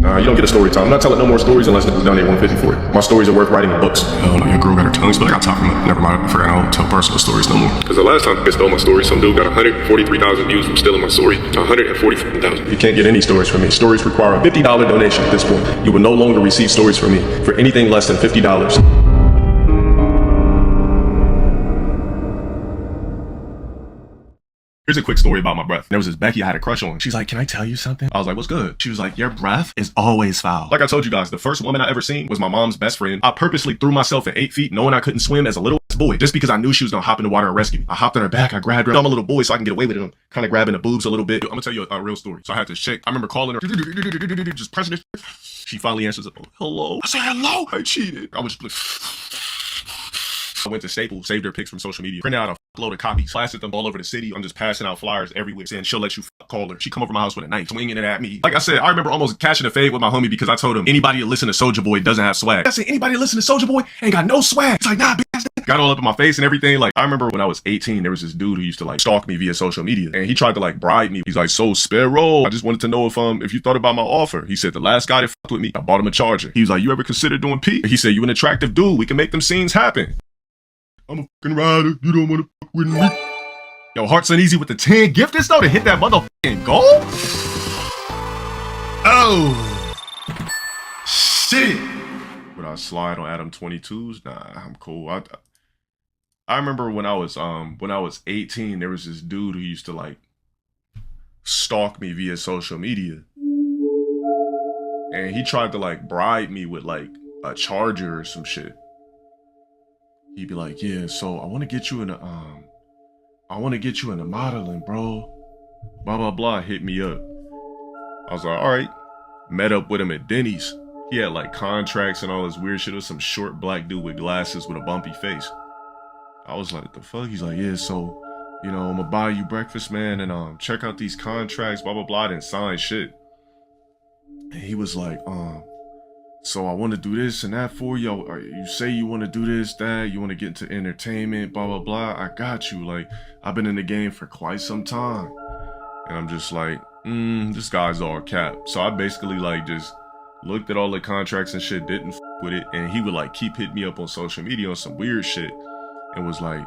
Nah, you don't get a story time. I'm not telling no more stories unless niggas donate 150 for it. My stories are worth writing in books. Hell no, your girl got her tongue split. I got top from it. Never mind, I forgot I don't tell personal stories no more. Because the last time I stole my story, some dude got 143,000 views from stealing my story. 140,000. You can't get any stories from me. Stories require a $50 donation at this point. You will no longer receive stories from me for anything less than $50. Here's a quick story about my breath. There was this Becky I had a crush on. She's like, can I tell you something? I was like, what's good? She was like, your breath is always foul. Like I told you guys, the first woman I ever seen was my mom's best friend. I purposely threw myself at 8 feet knowing I couldn't swim as a little boy just because I knew she was gonna hop in the water and rescue me. I hopped on her back, I grabbed her. I'm a little boy so I can get away with it. I'm kind of grabbing the boobs a little bit. I'm gonna tell you a real story. So I had this chick. I remember calling her, just pressing it. She finally answers, oh, hello. I said, hello. I cheated. I was just I went to Staples, saved her pics from social media, printed out a load of copies, plastered them all over the city. I'm just passing out flyers everywhere saying she'll let you call her. She come over my house with a knife, swinging it at me. Like I said, I remember almost catching a fade with my homie because I told him anybody that listen to Soulja Boy doesn't have swag. I said anybody that listen to Soulja Boy ain't got no swag. It's like, nah, bitch. Got all up in my face and everything. Like I remember when I was 18, there was this dude who used to like stalk me via social media, and he tried to like bribe me. He's like, so Sparrow, I just wanted to know if you thought about my offer. He said the last guy that fucked with me, I bought him a charger. He was like, you ever consider doing P? He said, you an attractive dude. We can make them scenes happen. I'm a fucking rider. You don't want to fuck with me. Yo, Hearts Uneasy with the 10 gifters though to hit that motherfucking goal. Oh shit. Would I slide on Adam 22s? Nah, I'm cool. I remember when I was 18, there was this dude who used to like stalk me via social media. And he tried to like bribe me with like a charger or some shit. He'd be like, yeah, so I want to get you in the modeling, bro. Blah, blah, blah, hit me up. I was like, all right. Met up with him at Denny's. He had like contracts and all this weird shit. It was some short black dude with glasses with a bumpy face. I was like, what the fuck? He's like, yeah, so, you know, I'm gonna buy you breakfast, man, and check out these contracts, blah, blah, blah. I didn't sign shit. And he was like, so I want to do this and that for you. You say you want to do this, that, you want to get into entertainment, blah, blah, blah. I got you. Like, I've been in the game for quite some time. And I'm just like, this guy's all cap. So I basically like just looked at all the contracts and shit, didn't f with it. And he would like keep hitting me up on social media on some weird shit. And was like,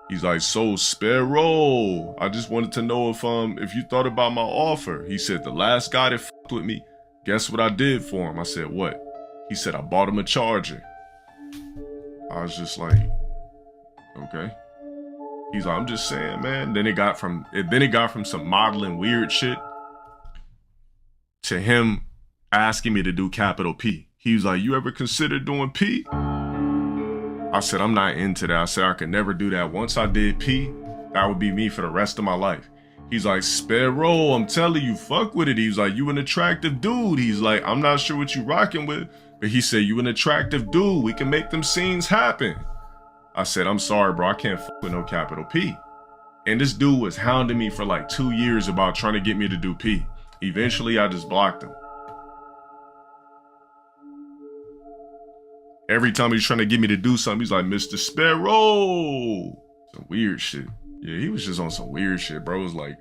he's like, so Sparrow, I just wanted to know if you thought about my offer. He said, the last guy that f***ed with me, guess what I did for him? I said, what? He said, I bought him a charger. I was just like, okay. He's like, I'm just saying, man. Then it got from some modeling weird shit to him asking me to do capital P. He was like, you ever considered doing P? I said, I'm not into that. I said, I could never do that. Once I did P, that would be me for the rest of my life. He's like, Sparrow, I'm telling you, fuck with it. He's like, you an attractive dude. He's like, I'm not sure what you rocking with, but he said, you an attractive dude. We can make them scenes happen. I said, I'm sorry, bro. I can't fuck with no capital P. And this dude was hounding me for like 2 years about trying to get me to do P. Eventually, I just blocked him. Every time he's trying to get me to do something, he's like, Mr. Sparrow. Some weird shit. Yeah, he was just on some weird shit, bro. It was like,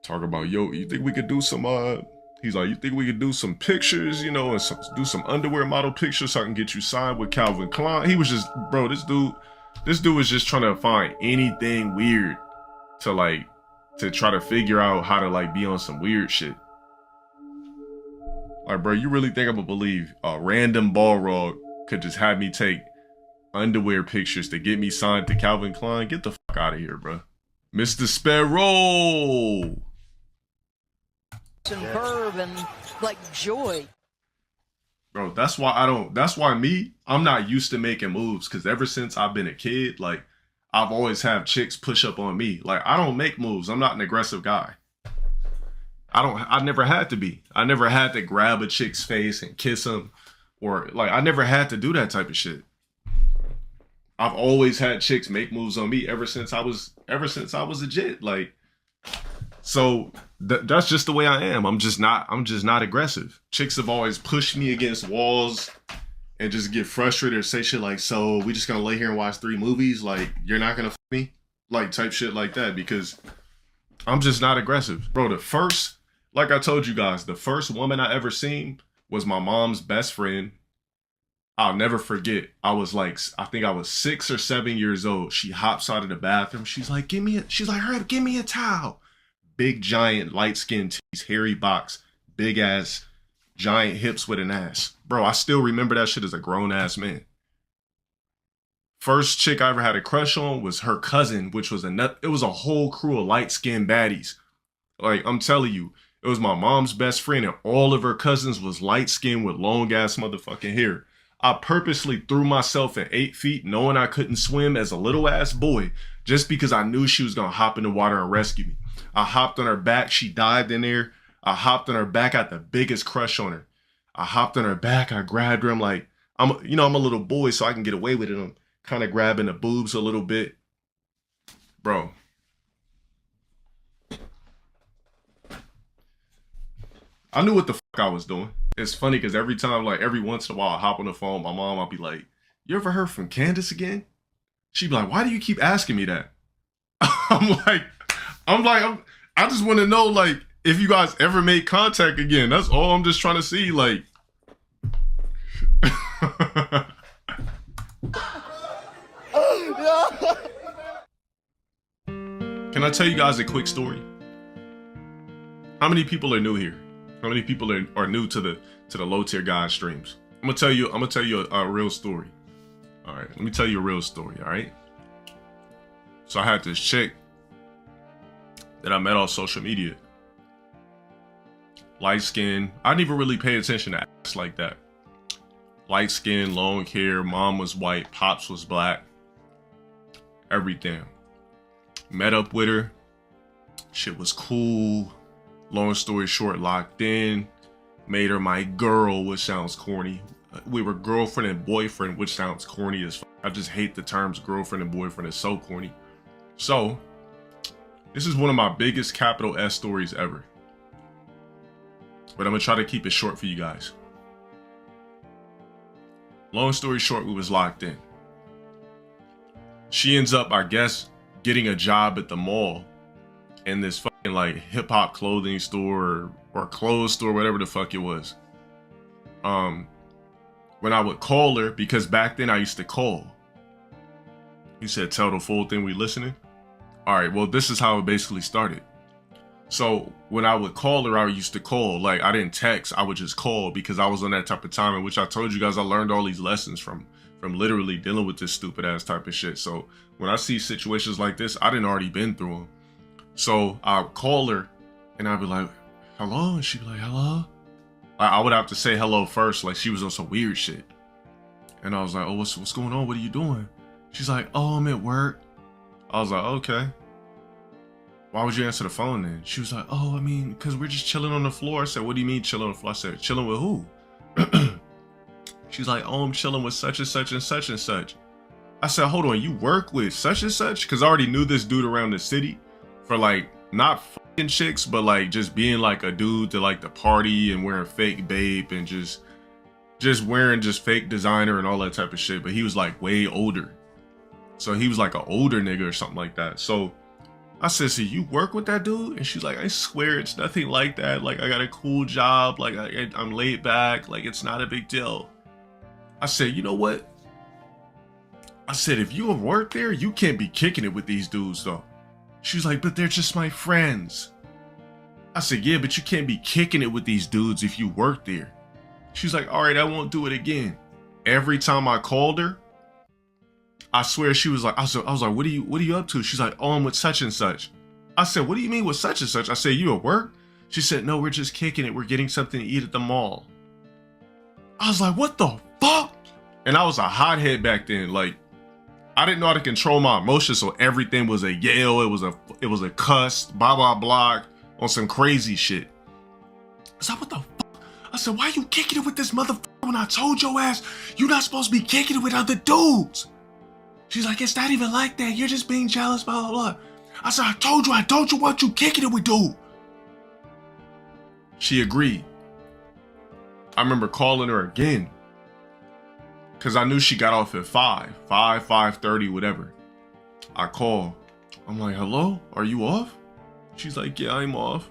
talk about, yo, you think we could do some, he's like, you think we could do some pictures, you know, and do some underwear model pictures so I can get you signed with Calvin Klein. He was just, bro, this dude was just trying to find anything weird to try to figure out how to like be on some weird shit. Like, bro, you really think I'm gonna believe a random Balrog could just have me take underwear pictures to get me signed to Calvin Klein? Get the fuck out of here, bro. Mr. Sparrow. Superb and like joy. Bro, that's why I'm not used to making moves, because ever since I've been a kid, like, I've always had chicks push up on me. Like, I don't make moves. I'm not an aggressive guy. I never had to be. I never had to grab a chick's face and kiss him, or like, I never had to do that type of shit. I've always had chicks make moves on me ever since I was a jit. Like, so that's just the way I am. I'm just not aggressive. Chicks have always pushed me against walls and just get frustrated or say shit like, so we just gonna lay here and watch 3 movies? Like, you're not gonna f me? Like, type shit like that, because I'm just not aggressive. Bro, the first like I told you guys, the first woman I ever seen was my mom's best friend. I'll never forget. I was like, I think I was 6 or 7 years old. She hops out of the bathroom. She's like, hurry up, give me a towel. Big, giant, light-skinned teeth, hairy box, big ass, giant hips with an ass. Bro, I still remember that shit as a grown-ass man. First chick I ever had a crush on was her cousin, which was it was a whole crew of light-skinned baddies. Like, I'm telling you, it was my mom's best friend, and all of her cousins was light-skinned with long-ass motherfucking hair. I purposely threw myself at 8 feet knowing I couldn't swim as a little-ass boy just because I knew she was going to hop in the water and rescue me. I hopped on her back. She dived in there. I hopped on her back. I had the biggest crush on her. I hopped on her back. I grabbed her. I'm like, I'm a little boy, so I can get away with it. I'm kind of grabbing the boobs a little bit. Bro. I knew what the fuck I was doing. It's funny because every time, like every once in a while, I hop on the phone, my mom, I'll be like, you ever heard from Candace again? She'd be like, why do you keep asking me that? I just want to know, like, if you guys ever made contact again. That's all I'm just trying to see, like. Can I tell you guys a quick story? How many people are new here? How many people are new to the LowTierGod streams? I'm gonna tell you a real story. All right, let me tell you a real story. All right. So I had this chick that I met on social media. Light skin. I didn't even really pay attention to ass like that. Light skin, long hair. Mom was white. Pops was black. Everything. Met up with her. Shit was cool. Long story short, locked in. Made her my girl, which sounds corny. We were girlfriend and boyfriend, which sounds corny as fuck. I just hate the terms girlfriend and boyfriend. It's so corny. So, this is one of my biggest capital S stories ever. But I'm gonna try to keep it short for you guys. Long story short, we was locked in. She ends up, I guess, getting a job at the mall in this fucking like hip hop clothing store or clothes store, whatever the fuck it was. When I would call her, because back then I used to call. He said, tell the full thing, we listening? All right, well, this is how it basically started. So when I would call her, I used to call. Like, I didn't text, I would just call because I was on that type of time in which I told you guys I learned all these lessons from literally dealing with this stupid ass type of shit. So when I see situations like this, I didn't already been through them. So I'd call her and I'd be like, hello? And she'd be like, hello? I would have to say hello first, like she was on some weird shit. And I was like, oh, what's going on? What are you doing? She's like, oh, I'm at work. I was like, okay. Why would you answer the phone then? She was like, oh, I mean, because we're just chilling on the floor. I said, what do you mean chilling on the floor? I said, chilling with who? She's like, oh, I'm chilling with such and such and such and such. I said, hold on, you work with such and such? Because I already knew this dude around the city for like, not fucking chicks, but like just being like a dude to like the party and wearing fake babe and just wearing just fake designer and all that type of shit. But he was like way older. So he was like an older nigga or something like that. So I said, so you work with that dude? And she's like, I swear it's nothing like that. Like, I got a cool job. Like, I'm laid back. Like, it's not a big deal. I said, you know what? I said, if you work there, you can't be kicking it with these dudes, though. She's like, but they're just my friends. I said, yeah, but you can't be kicking it with these dudes if you work there. She's like, all right, I won't do it again. Every time I called her, I swear she was like, I was like, what are you up to? She's like, oh, I'm with such and such. I said, what do you mean with such and such? I said, you at work? She said, no, we're just kicking it. We're getting something to eat at the mall. I was like, what the fuck? And I was a hothead back then. Like, I didn't know how to control my emotions, so everything was a yell. It was a cuss, blah, blah, blah, on some crazy shit. I said, what the fuck? I said, why you kicking it with this motherfucker when I told your ass you're not supposed to be kicking it with other dudes? She's like, it's not even like that. You're just being jealous, blah, blah, blah. I said, I told you what you kicking it with, dude. She agreed. I remember calling her again. Because I knew she got off at 5:30, whatever. I call. I'm like, hello? Are you off? She's like, yeah, I'm off.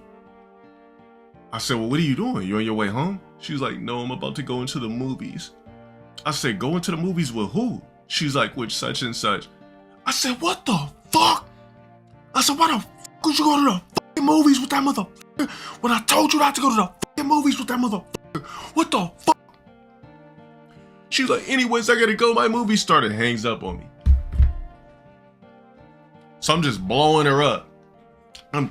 I said, well, what are you doing? You on your way home? She was like, no, I'm about to go into the movies. I said, go into the movies with who? She's like, with such and such. I said, what the fuck? I said, why the fuck would you go to the fucking movies with that motherfucker when I told you not to go to the fucking movies with that motherfucker? What the fuck? She was like, anyways, I gotta go. My movie started. Hangs up on me. So I'm just blowing her up. I'm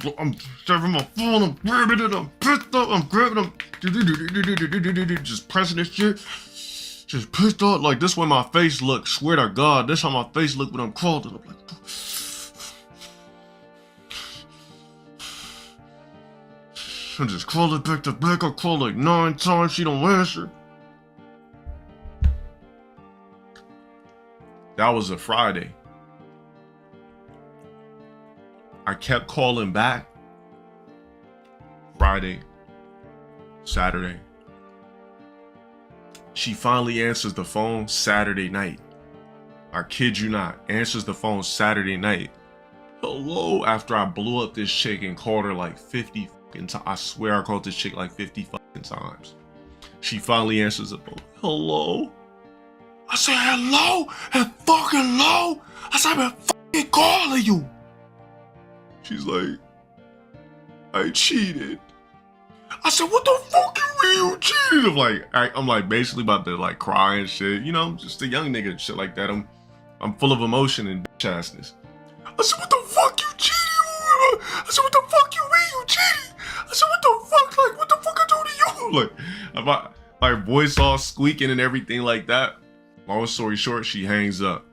shoving my phone, I'm grabbing it, I'm pissed off, I'm grabbing them, just pressing this shit, just pissed off. Like, this way my face looks, swear to God, this how my face look when I'm crawling. I'm like, I'm just crawling back to back. I called like 9 times, she don't answer. That was a Friday. I kept calling back. Friday, Saturday. She finally answers the phone Saturday night. I kid you not, answers the phone Saturday night. Hello, after I blew up this chick and called her like 50 fucking times. I swear I called this chick like 50 fucking times. She finally answers the phone. Hello? I said, hello and fucking low. I said, I've been fucking calling you. She's like, I cheated. I said, what the fuck you mean you cheated? I'm like basically about to like cry and shit. You know, just a young nigga and shit like that. I'm full of emotion and bitch assness. I said, what the fuck you cheated? I said, what the fuck you mean you cheated? I said, what the fuck? Like, what the fuck I do to you? Like, my voice all squeaking and everything like that. Long story short, she hangs up.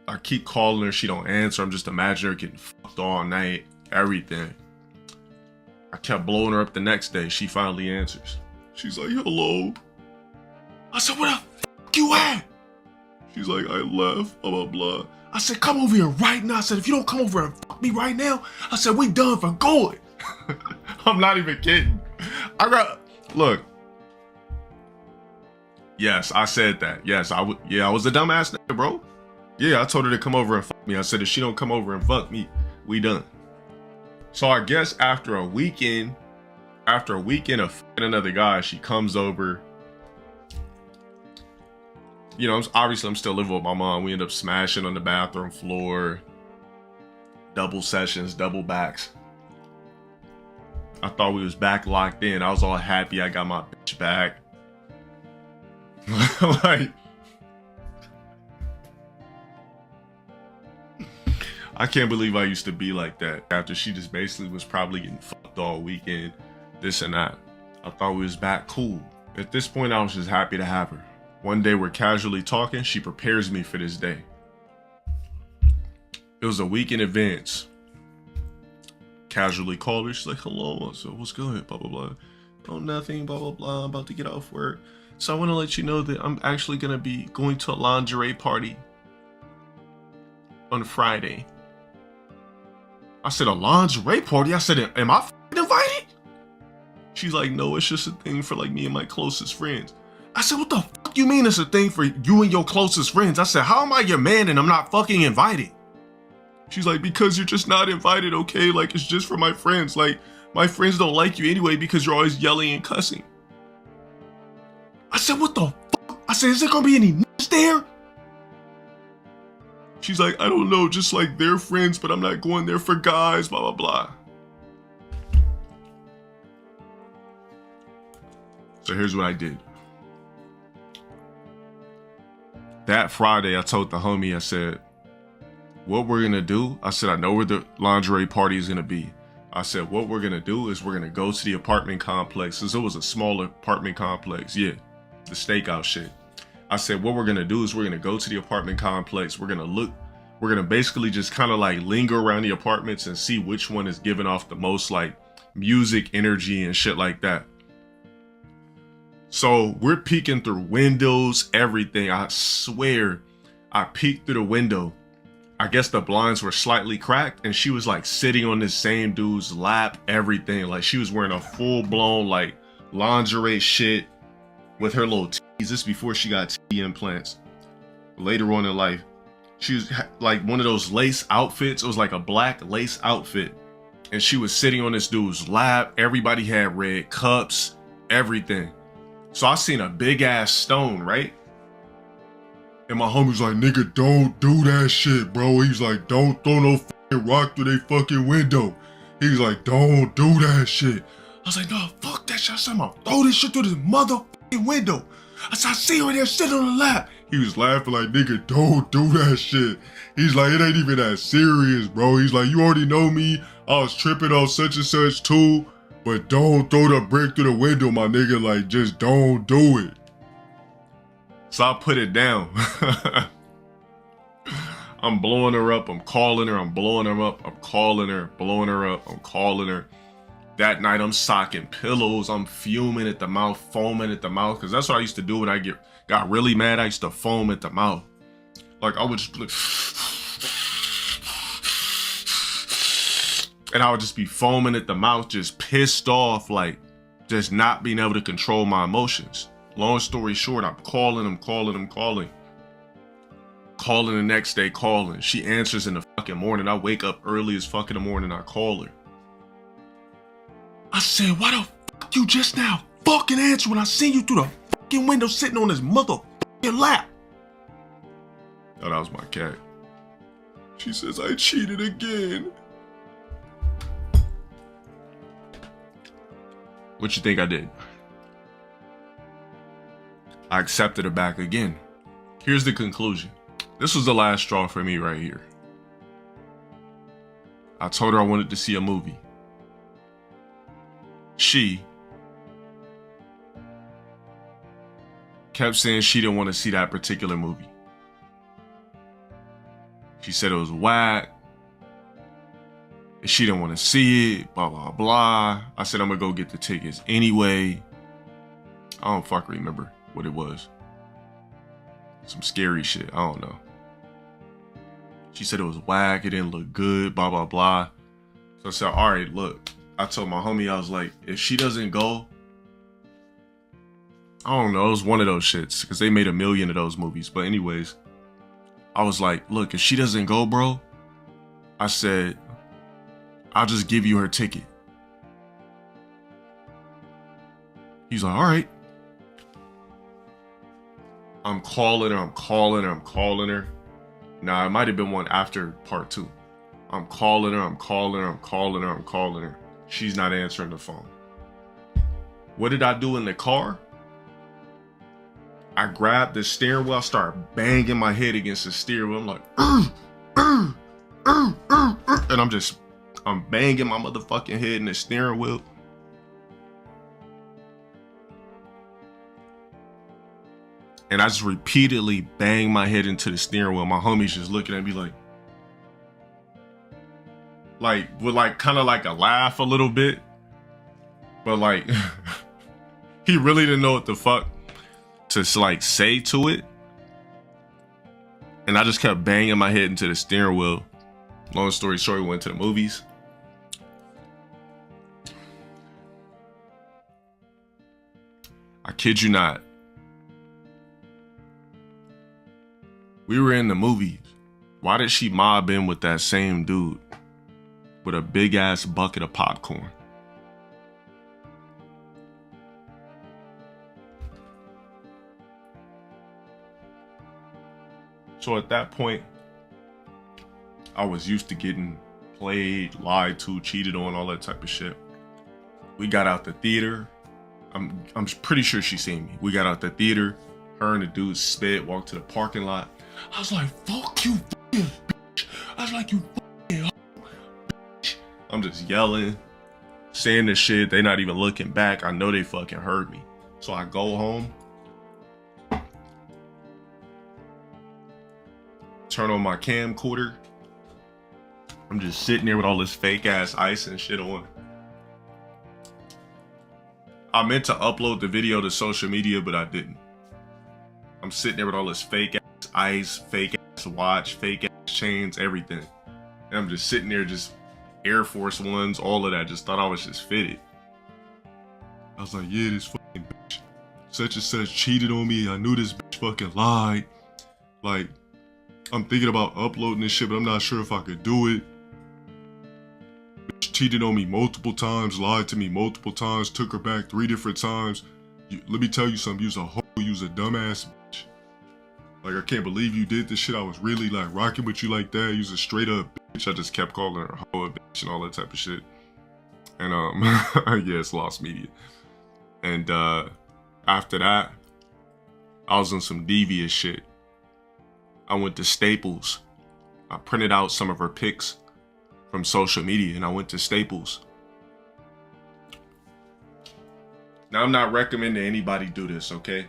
I keep calling her, she don't answer. I'm just imagining her getting fucked all night, everything. I kept blowing her up the next day. She finally answers. She's like, hello. I said, where the fuck you at? She's like, I left, blah, blah, blah. I said, come over here right now. I said, if you don't come over and fuck me right now, I said, we done for good. I'm not even kidding. Look. Yes, I said that. Yes, I was a dumbass nigga, bro. Yeah, I told her to come over and fuck me. I said, if she don't come over and fuck me, we done. So I guess after a weekend of fucking another guy, she comes over. You know, obviously I'm still living with my mom. We end up smashing on the bathroom floor. Double sessions, double backs. I thought we was back locked in. I was all happy I got my bitch back. Like, I can't believe I used to be like that after she just basically was probably getting fucked all weekend, this and that. I thought we was back cool. At this point, I was just happy to have her. One day we're casually talking, she prepares me for this day. It was a week in advance. Casually called her, she's like, hello, I said, what's good, blah, blah, blah. Oh, nothing, blah, blah, blah, I'm about to get off work. So I want to let you know that I'm actually going to be going to a lingerie party on Friday. I said, a lingerie party? I said, am I invited? She's like, no, it's just a thing for like me and my closest friends. I said, what the fuck you mean it's a thing for you and your closest friends? I said, how am I your man and I'm not fucking invited? She's like, because you're just not invited, okay? Like, it's just for my friends. Like, my friends don't like you anyway because you're always yelling and cussing. I said, what the fuck? I said, is there gonna be any niggas there? She's like, I don't know, just like they're friends, but I'm not going there for guys, blah, blah, blah. So here's what I did. That Friday, I told the homie, I said, what we're gonna do, I said, I know where the lingerie party is gonna be. I said, what we're gonna do is we're gonna go to the apartment complex, since it was a smaller apartment complex, yeah, the stakeout shit. I said, what we're gonna do is we're gonna go to the apartment complex, we're gonna basically just kind of like linger around the apartments and see which one is giving off the most like music energy and shit like that. So we're peeking through windows, everything. I swear, I peeked through the window. I guess the blinds were slightly cracked and she was like sitting on this same dude's lap, everything. Like she was wearing a full blown like lingerie shit with her little titties. This before she got T implants. Later on in life, she was like one of those lace outfits. It was like a black lace outfit and she was sitting on this dude's lap. Everybody had red cups, everything. So I seen a big ass stone, right? And my homie's like, nigga, don't do that shit, bro. He's like, don't throw no fucking rock through they fucking window. He's like, don't do that shit. I was like, no, fuck that shit. I said, I'm gonna throw this shit through this motherfucking window. I said, I see you in there sitting on the lap. He was laughing like, nigga, don't do that shit. He's like, it ain't even that serious, bro. He's like, you already know me. I was tripping on such and such too. But don't throw the brick through the window, my nigga. Like, just don't do it. So I put it down. I'm blowing her up. I'm calling her. I'm blowing her up. I'm calling her. Blowing her up. I'm calling her. That night, I'm socking pillows. I'm fuming at the mouth, foaming at the mouth. Because that's what I used to do when I got really mad. I used to foam at the mouth. Like, I would just like, and I would just be foaming at the mouth, just pissed off, like, just not being able to control my emotions. Long story short, I'm calling. Calling the next day, calling. She answers in the fucking morning. I wake up early as fuck in the morning. I call her. I said, why the fuck you just now fucking answer when I seen you through the fucking window sitting on this motherfucking lap? Oh, that was my cat. She says, I cheated again. What you think I did? I accepted her back again. Here's the conclusion. This was the last straw for me right here. I told her I wanted to see a movie. She kept saying she didn't want to see that particular movie. She said it was whack. And she didn't want to see it, blah, blah, blah. I said, I'm going to go get the tickets anyway. I don't fucking remember what it was. Some scary shit. I don't know. She said it was whack. It didn't look good, blah, blah, blah. So I said, all right, look. I told my homie, I was like, if she doesn't go, I don't know. It was one of those shits because they made 1 million of those movies. But anyways, I was like, look, if she doesn't go, bro, I said, I'll just give you her ticket. He's like, all right. I'm calling her. Nah, it might have been one after part 2. I'm calling her. She's not answering the phone. What did I do in the car? I grabbed the steering wheel, I started banging my head against the steering wheel. I'm like, and I'm banging my motherfucking head in the steering wheel. And I just repeatedly bang my head into the steering wheel. My homie's just looking at me with kind of like a laugh a little bit. But like, he really didn't know what the fuck to like say to it. And I just kept banging my head into the steering wheel. Long story short, we went to the movies. I kid you not. We were in the movies. Why did she mob in with that same dude with a big ass bucket of popcorn? So at that point, I was used to getting played, lied to, cheated on, all that type of shit. We got out the theater. I'm pretty sure she seen me. We got out the theater. Her and the dude sped, walked to the parking lot. I was like, fuck you, fucking bitch. I was like, you fucking bitch. I'm just yelling, saying this shit. They not even looking back. I know they fucking heard me. So I go home. Turn on my camcorder. I'm just sitting there with all this fake ass ice and shit on. I meant to upload the video to social media, but I didn't. I'm sitting there with all this fake ass ice, fake ass watch, fake ass chains, everything. And I'm just sitting there, just Air Force Ones, all of that. Just thought I was just fitted. I was like, yeah, this fucking bitch, such and such cheated on me. I knew this bitch fucking lied. Like, I'm thinking about uploading this shit, but I'm not sure if I could do it. Bitch cheated on me multiple times, lied to me multiple times, took her back 3 different times. Let me tell you something, you's a hoe, you's a dumbass bitch. Like, I can't believe you did this shit. I was really like rocking with you like that. You's a straight up bitch. I just kept calling her a hoe, a bitch, and all that type of shit. And yeah, it's lost media. And after that, I was on some devious shit. I went to Staples. I printed out some of her pics from social media, and I went to Staples. Now, I'm not recommending anybody do this, okay?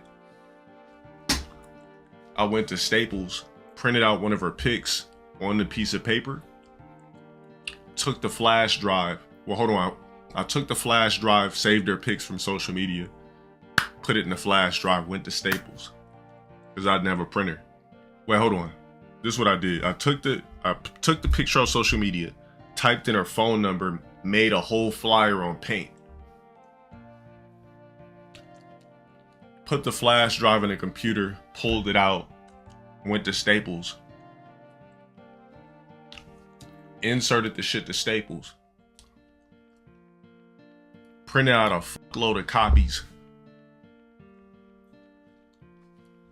I went to Staples, printed out one of her pics on the piece of paper, took the flash drive. Well, hold on. I took the flash drive, saved her pics from social media, put it in the flash drive, went to Staples, because I didn't have a printer. Wait, hold on. This is what I did. I took the picture off social media, typed in her phone number, made a whole flyer on Paint. Put the flash drive in the computer, pulled it out, went to Staples, inserted the shit to Staples, printed out a fuckload of copies,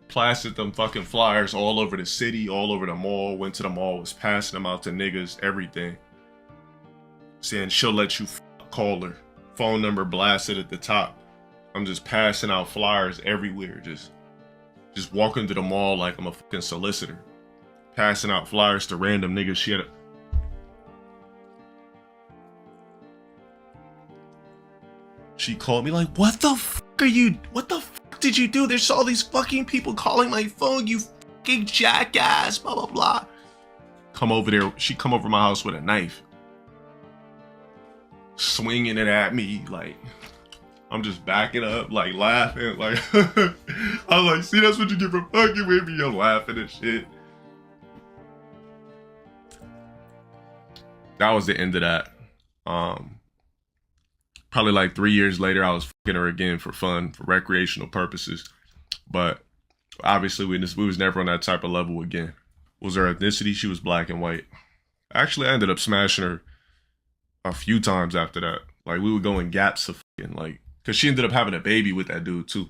plastered them fucking flyers all over the city, all over the mall, went to the mall, was passing them out to niggas, everything. Saying she'll let you call her. Phone number blasted at the top. I'm just passing out flyers everywhere, just walking to the mall like I'm a fucking solicitor. Passing out flyers to random niggas. She called me like, what the fuck did you do? There's all these fucking people calling my phone, you fucking jackass, blah, blah, blah. Come over there. She come over my house with a knife, swinging it at me. Like, I'm just backing up, like laughing. Like, I was like, see, that's what you get for fucking with me. I'm laughing and shit. That was the end of that. Probably like 3 years later, I was fucking her again for fun, for recreational purposes. But obviously, we was never on that type of level again. What was her ethnicity? She was black and white. Actually, I ended up smashing her a few times after that. Like, we would go in gaps of fucking, like, because she ended up having a baby with that dude, too.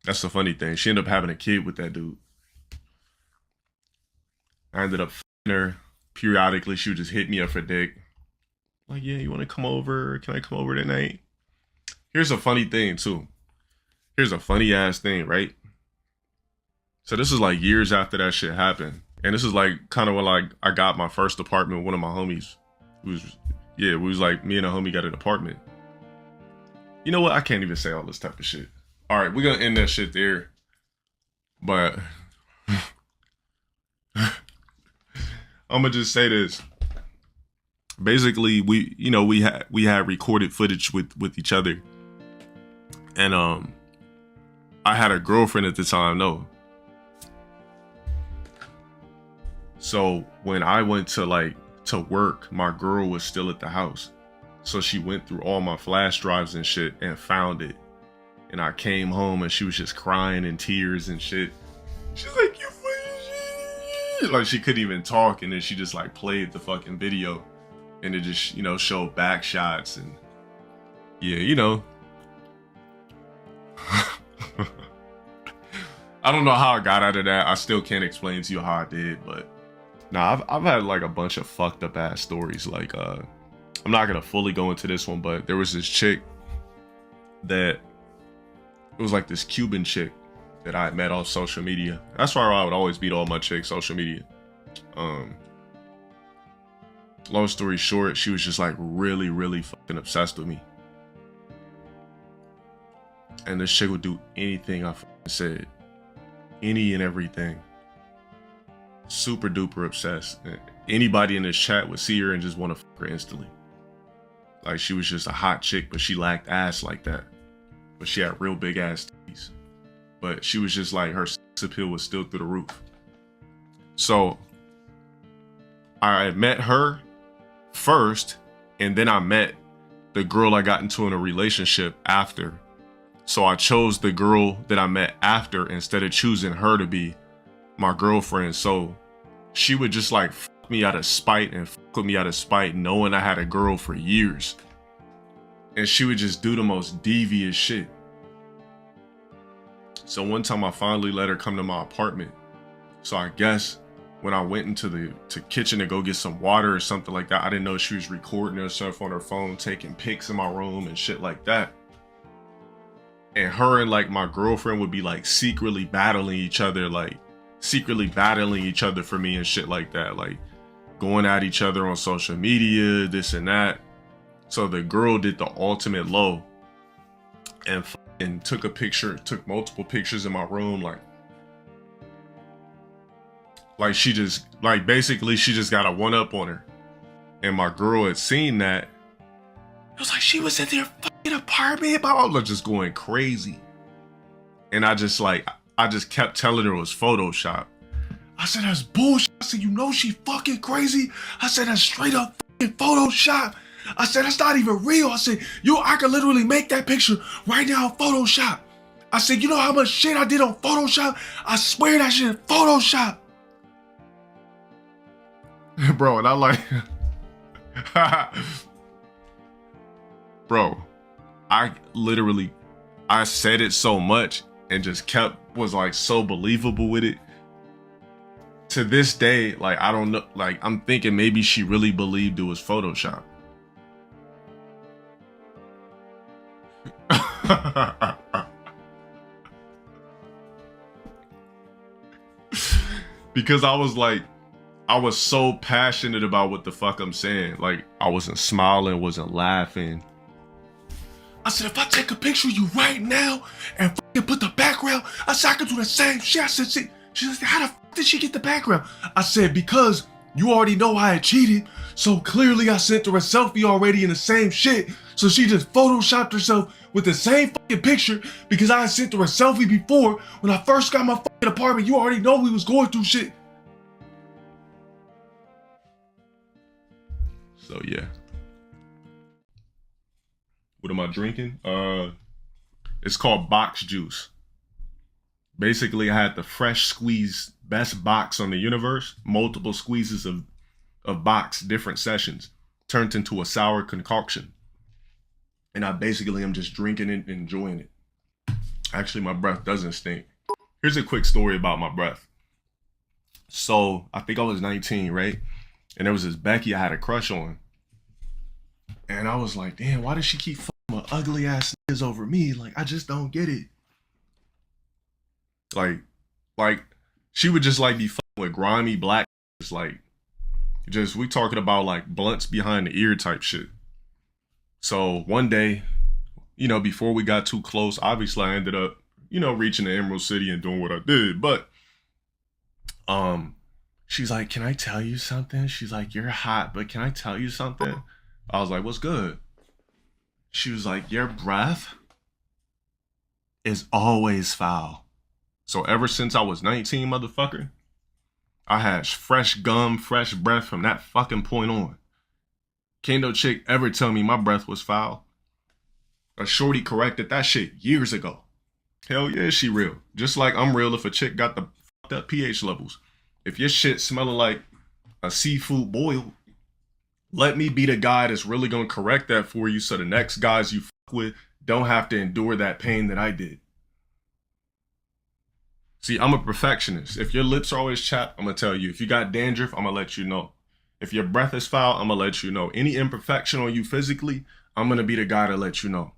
That's the funny thing. She ended up having a kid with that dude. I ended up fucking her periodically. She would just hit me up for dick. Like, yeah, you want to come over? Can I come over tonight? Here's a funny thing, too. Here's a funny ass thing, right? So this is like years after that shit happened. And this is like kind of when like I got my first apartment with one of my homies. We was like, me and a homie got an apartment. You know what? I can't even say all this type of shit. All right, we're going to end that shit there. But I'm going to just say this. Basically, we had recorded footage with each other. And I had a girlfriend at the time, though. So when I went to work, my girl was still at the house. So she went through all my flash drives and shit and found it. And I came home and she was just crying in tears and shit. She's like, you fucking shit. Like, she couldn't even talk, and then she just like played the fucking video. And it just, showed back shots and yeah, I don't know how I got out of that. I still can't explain to you how I did, but nah, I've had like a bunch of fucked up ass stories. Like, I'm not gonna fully go into this one, but there was this chick that, it was like this Cuban chick that I met off social media. That's why I would always beat all my chicks, social media. Long story short, she was just like really, really fucking obsessed with me. And this chick would do anything I fucking said. Any and everything. Super duper obsessed. Anybody in this chat would see her and just want to fuck her instantly. Like, she was just a hot chick, but she lacked ass like that. But she had real big ass titties. But she was just like, her sex appeal was still through the roof. So I met her first, and then I met the girl I got into in a relationship after. So I chose the girl that I met after instead of choosing her to be my girlfriend. So she would just like fuck me out of spite and fuck with me out of spite, knowing I had a girl for years. And she would just do the most devious shit. So one time I finally let her come to my apartment. So I guess when I went into the kitchen to go get some water or something like that, I didn't know she was recording herself on her phone, taking pics in my room and shit like that. And her and like my girlfriend would be like secretly battling each other for me and shit like that. Like going at each other on social media, this and that. So the girl did the ultimate low and took multiple pictures in my room. Like she just, like basically she just got a one up on her. And my girl had seen that. It was like, she was in their fucking apartment, blah, blah, blah, just going crazy. And I just kept telling her it was Photoshop. I said, that's bullshit. I said, you know she fucking crazy. I said, that's straight up fucking Photoshop. I said, that's not even real. I said, I could literally make that picture right now on Photoshop. I said, you know how much shit I did on Photoshop? I swear that shit is Photoshop. Bro, and I like, bro, I said it so much and just was like so believable with it. To this day, like, I don't know, like, I'm thinking maybe she really believed it was Photoshop. Because I was so passionate about what the fuck I'm saying. Like, I wasn't smiling, wasn't laughing. I said, if I take a picture of you right now and fucking put the background, I said, I could do the same shit. I said, she said, how the fuck did she get the background? I said, because you already know I had cheated. So clearly I sent her a selfie already in the same shit. So she just photoshopped herself with the same fucking picture because I had sent her a selfie before. When I first got my fucking apartment, you already know we was going through shit. So yeah. What am I drinking? It's called box juice. Basically, I had the fresh squeeze, best box on the universe, multiple squeezes of box, different sessions, turned into a sour concoction. And I basically am just drinking it and enjoying it. Actually, my breath doesn't stink. Here's a quick story about my breath. So, I think I was 19, right? And there was this Becky I had a crush on. And I was like, damn, why does she keep fucking with ugly ass niggas over me? Like, I just don't get it. Like, she would just like be fucking with grimy black, we talking about like blunts behind the ear type shit. So one day, before we got too close, obviously I ended up, reaching the Emerald City and doing what I did. But, she's like, can I tell you something? She's like, you're hot, but can I tell you something? I was like, what's good? She was like, your breath is always foul. So ever since I was 19, motherfucker, I had fresh gum, fresh breath from that fucking point on. Can't no chick ever tell me my breath was foul. A shorty corrected that shit years ago. Hell yeah, she real. Just like I'm real if a chick got the fucked up pH levels. If your shit smelling like a seafood boil, let me be the guy that's really gonna correct that for you so the next guys you fuck with don't have to endure that pain that I did. See, I'm a perfectionist. If your lips are always chapped, I'm gonna tell you. If you got dandruff, I'm gonna let you know. If your breath is foul, I'm gonna let you know. Any imperfection on you physically, I'm gonna be the guy to let you know.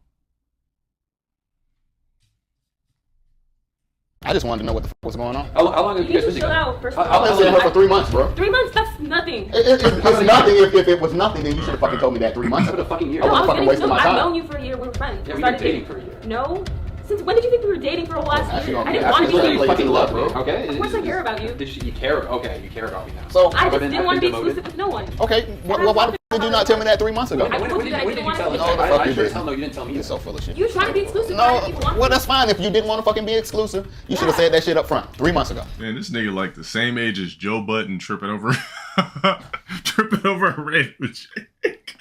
I just wanted to know what the fuck was going on. How long have you guys been chill together? out, first of I've all. been seeing her for 3 months, bro. 3 months, that's nothing. It's nothing. If it was nothing, then you should have fucking told me that 3 months For ago. the fucking year. I wasn't fucking wasting my I've time. known you for a year, we were friends. Yeah, We we've been started dating for a year. No? Since when did you think we were dating for a while? Actually, I okay, didn't want to be actually, dating. fucking love, bro. bro. Okay. Of course I care about you. You care? Okay, you care about me now. So, I just been- didn't I've want to be been exclusive demoted. with no one. okay, well, why the fuck did you not tell me that 3 months ago? I told you that I When didn't did you want tell to us? be No, the fuck I you sure as didn't. hell no, you didn't tell me. You're so full of shit. You were trying to be exclusive. No, well, that's fine. If you didn't want to fucking be exclusive, you should have said that shit up front 3 months ago. Man, this nigga like the same age as Joe Budden tripping over a radio chick.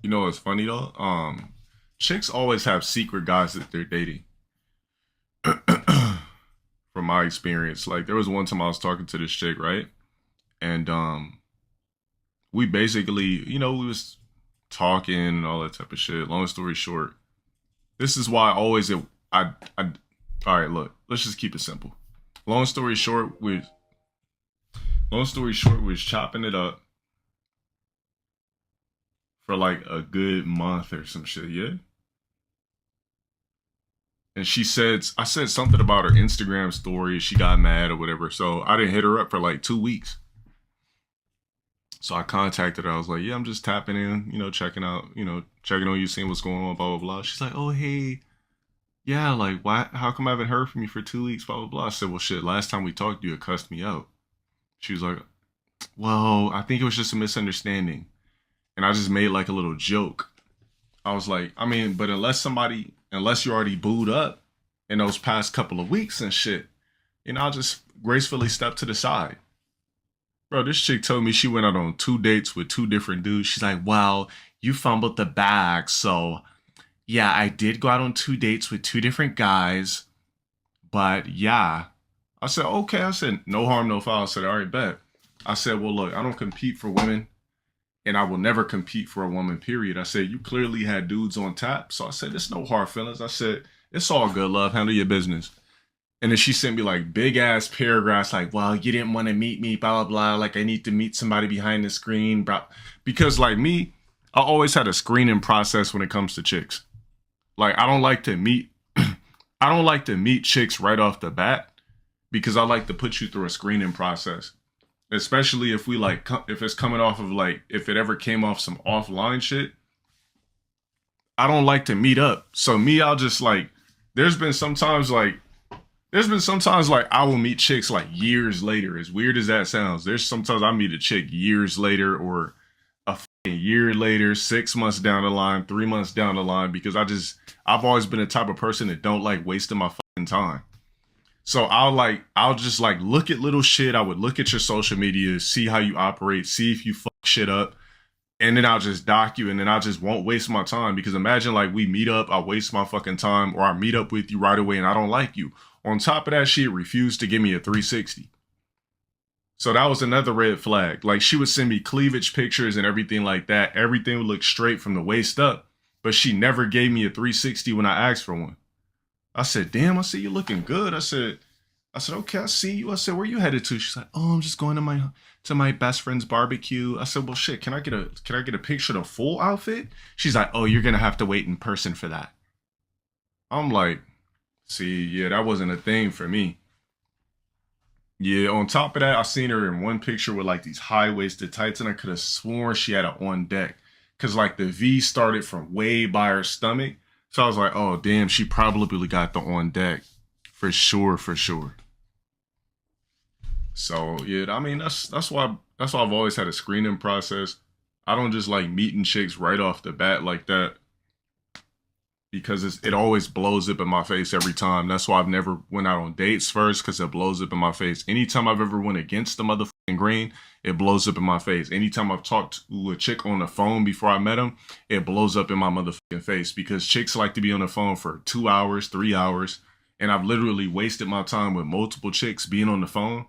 You know what's funny though? Chicks always have secret guys that they're dating. from my experience. Like there was one time I was talking to this chick, right? And we basically, you know, we was talking and all that type of shit. Long story short, this is why all right, look, let's just keep it simple. Long story short, we was chopping it up for like a good month or some shit, yeah? And I said something about her Instagram story. She got mad or whatever. So I didn't hit her up for like 2 weeks. So I contacted her. I was like, yeah, I'm just tapping in, you know, checking on you, seeing what's going on, blah, blah, blah. She's like, oh, hey, yeah, like, why? How come I haven't heard from you for 2 weeks, blah, blah, blah. I said, well, shit, last time we talked, you had cussed me out. She was like, well, I think it was just a misunderstanding. And I just made like a little joke. I was like, I mean, but unless you already booed up in those past couple of weeks and shit, you know, I'll just gracefully step to the side. Bro, this chick told me she went out on 2 dates with 2 different dudes. She's like, well, you fumbled the bag. So, yeah, I did go out on 2 dates with 2 different guys. But, yeah. I said, okay. I said, no harm, no foul. I said, all right, bet. I said, well, look, I don't compete for women. And I will never compete for a woman, period. I said, you clearly had dudes on tap. So I said, there's no hard feelings. I said, it's all good, love. Handle your business. And then she sent me like big ass paragraphs like, well, you didn't want to meet me, blah, blah, blah. Like I need to meet somebody behind the screen, bro. Because like me, I always had a screening process when it comes to chicks. Like I don't like to meet chicks right off the bat because I like to put you through a screening process. Especially if if it's coming off of like, if it ever came off some offline shit, I don't like to meet up. So me, I'll just like, there's been sometimes like I will meet chicks like years later. As weird as that sounds, there's sometimes I meet a chick years later or a year later, 6 months down the line, 3 months down the line, because I've always been the type of person that don't like wasting my fucking time. So I'll just like look at little shit. I would look at your social media, see how you operate, see if you fuck shit up. And then I'll just dock you and then I just won't waste my time. Because imagine like we meet up, I waste my fucking time, or I meet up with you right away and I don't like you. On top of that, she refused to give me a 360. So that was another red flag. Like she would send me cleavage pictures and everything like that. Everything would look straight from the waist up. But she never gave me a 360 when I asked for one. I said, damn, I see you looking good. I said, okay, I see you. I said, where you headed to? She's like, oh, I'm just going to my best friend's barbecue. I said, well, shit, can I get a picture of the full outfit? She's like, oh, you're going to have to wait in person for that. I'm like, see, yeah, that wasn't a thing for me. Yeah, on top of that, I seen her in one picture with like these high-waisted tights and I could have sworn she had it on deck. Cause like the V started from way by her stomach. So I was like, oh, damn, she probably got the on deck. For sure, for sure. So, yeah, I mean, that's why I've always had a screening process. I don't just like meeting chicks right off the bat like that. Because it always blows up in my face every time. That's why I've never went out on dates first, because it blows up in my face. Anytime I've ever went against the motherfucking grain, it blows up in my face. Anytime I've talked to a chick on the phone before I met him, it blows up in my motherfucking face. Because chicks like to be on the phone for 2 hours, 3 hours. And I've literally wasted my time with multiple chicks being on the phone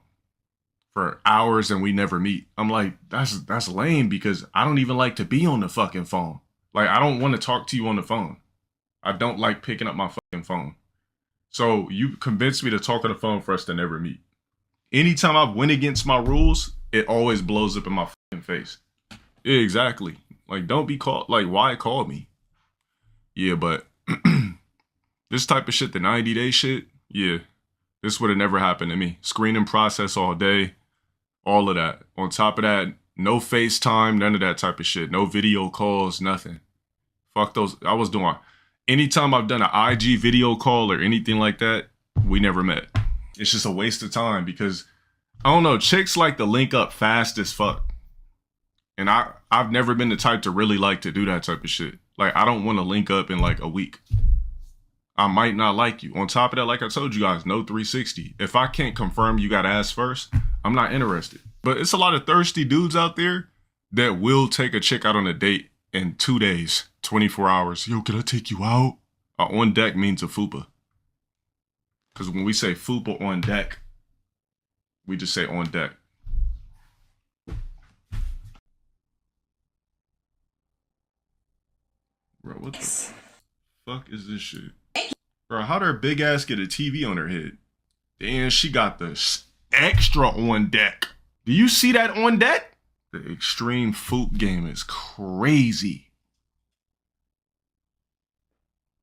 for hours and we never meet. I'm like, that's lame, because I don't even like to be on the fucking phone. Like, I don't want to talk to you on the phone. I don't like picking up my fucking phone. So you convinced me to talk on the phone for us to never meet. Anytime I went against my rules, it always blows up in my fucking face. Yeah, exactly. Like, don't be called. Like, why call me? Yeah, but this type of shit, the 90-day shit, yeah, this would have never happened to me. Screening process all day, all of that. On top of that, no FaceTime, none of that type of shit. No video calls, nothing. Fuck those. I was doing... Anytime I've done an IG video call or anything like that, we never met. It's just a waste of time because, I don't know, chicks like to link up fast as fuck. And I've never been the type to really like to do that type of shit. Like, I don't want to link up in like a week. I might not like you. On top of that, like I told you guys, no 360. If I can't confirm you got ass first, I'm not interested. But it's a lot of thirsty dudes out there that will take a chick out on a date in 2 days. 24 hours. Yo, can I take you out? On deck means a Fupa. Because when we say Fupa on deck, we just say on deck. Bro, what the fuck is this shit? Bro, how'd her big ass get a TV on her head? Damn, she got the extra on deck. Do you see that on deck? The extreme Fupa game is crazy.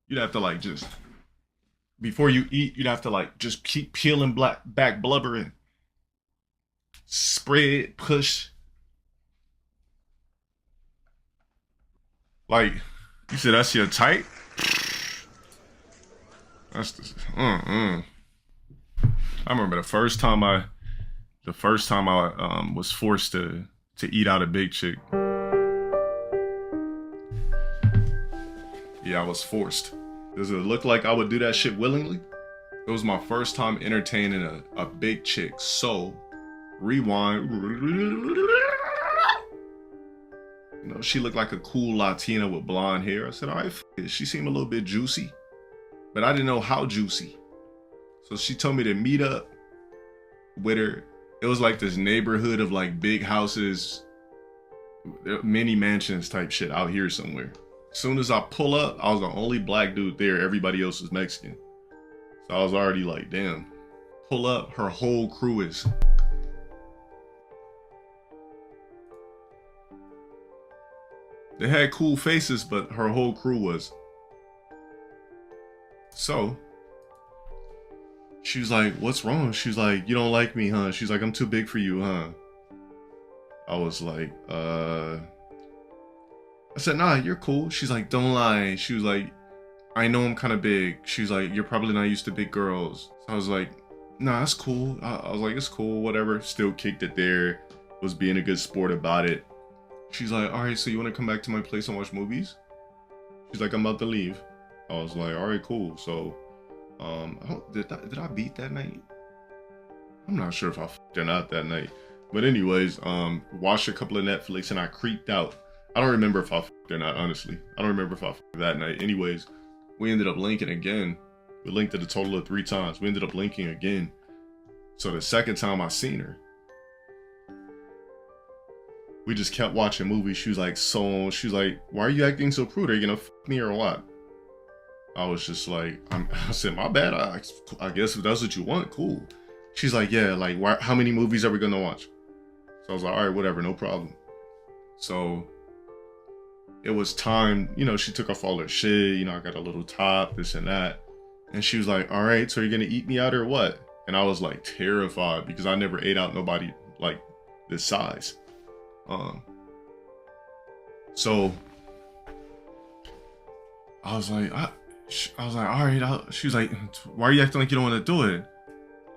You'd have to like just, before you eat, you'd have to like just keep peeling back blubber and spread, push. Like, you said that's your type? That's the, I remember the first time I was forced to eat out a big chick. Yeah, I was forced. Does it look like I would do that shit willingly? It was my first time entertaining a big chick. So, rewind. You know, she looked like a cool Latina with blonde hair. I said, all right, f it. She seemed a little bit juicy, but I didn't know how juicy. So she told me to meet up with her. It was like this neighborhood of like big houses, mini mansions type shit out here somewhere. As soon as I pull up, I was the only black dude there. Everybody else was Mexican. So I was already like, damn. Pull up, her whole crew is. They had cool faces, but her whole crew was. So, she was like, what's wrong? She's like, you don't like me, huh? She's like, I'm too big for you, huh? I was like, I said, nah, you're cool. She's like, don't lie. She was like, I know I'm kind of big. She's like, you're probably not used to big girls. So I was like, nah, that's cool. I was like, it's cool, whatever. Still kicked it there. Was being a good sport about it. She's like, all right, so you want to come back to my place and watch movies? She's like, I'm about to leave. I was like, all right, cool. So, did I beat that night? I'm not sure if I f***ed or not that night. But anyways, watched a couple of Netflix and I creeped out. I don't remember if I f***ed or not, honestly. I don't remember if I f***ed that night. Anyways, we ended up linking again. We linked it a total of 3 times. We ended up linking again. So the second time I seen her, we just kept watching movies. She was like, she's like, why are you acting so prude? Are you gonna f me or what? I was just like, I said, my bad. I guess if that's what you want, cool. She's like, yeah, like, how many movies are we gonna watch? So I was like, all right, whatever, no problem. So it was time, you know, she took off all her shit. You know, I got a little top, this and that. And she was like, all right, so you're gonna eat me out or what? And I was like terrified because I never ate out nobody like this size. So I was like, all right. She was like, why are you acting like you don't want to do it?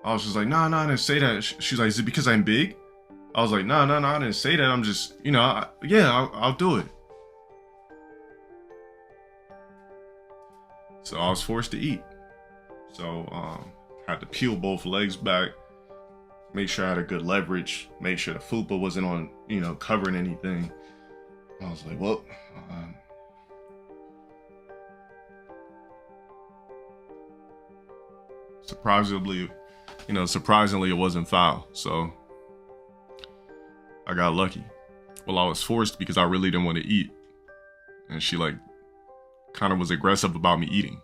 I was just like, nah, I didn't say that. She's like, is it because I'm big? I was like, nah, I didn't say that. I'm just, you know, I'll do it. So I was forced to eat. So had to peel both legs back, make sure I had a good leverage, make sure the Fupa wasn't on, you know, covering anything. I was like, well, surprisingly it wasn't foul. So I got lucky. Well, I was forced because I really didn't want to eat. And she like kind of was aggressive about me eating.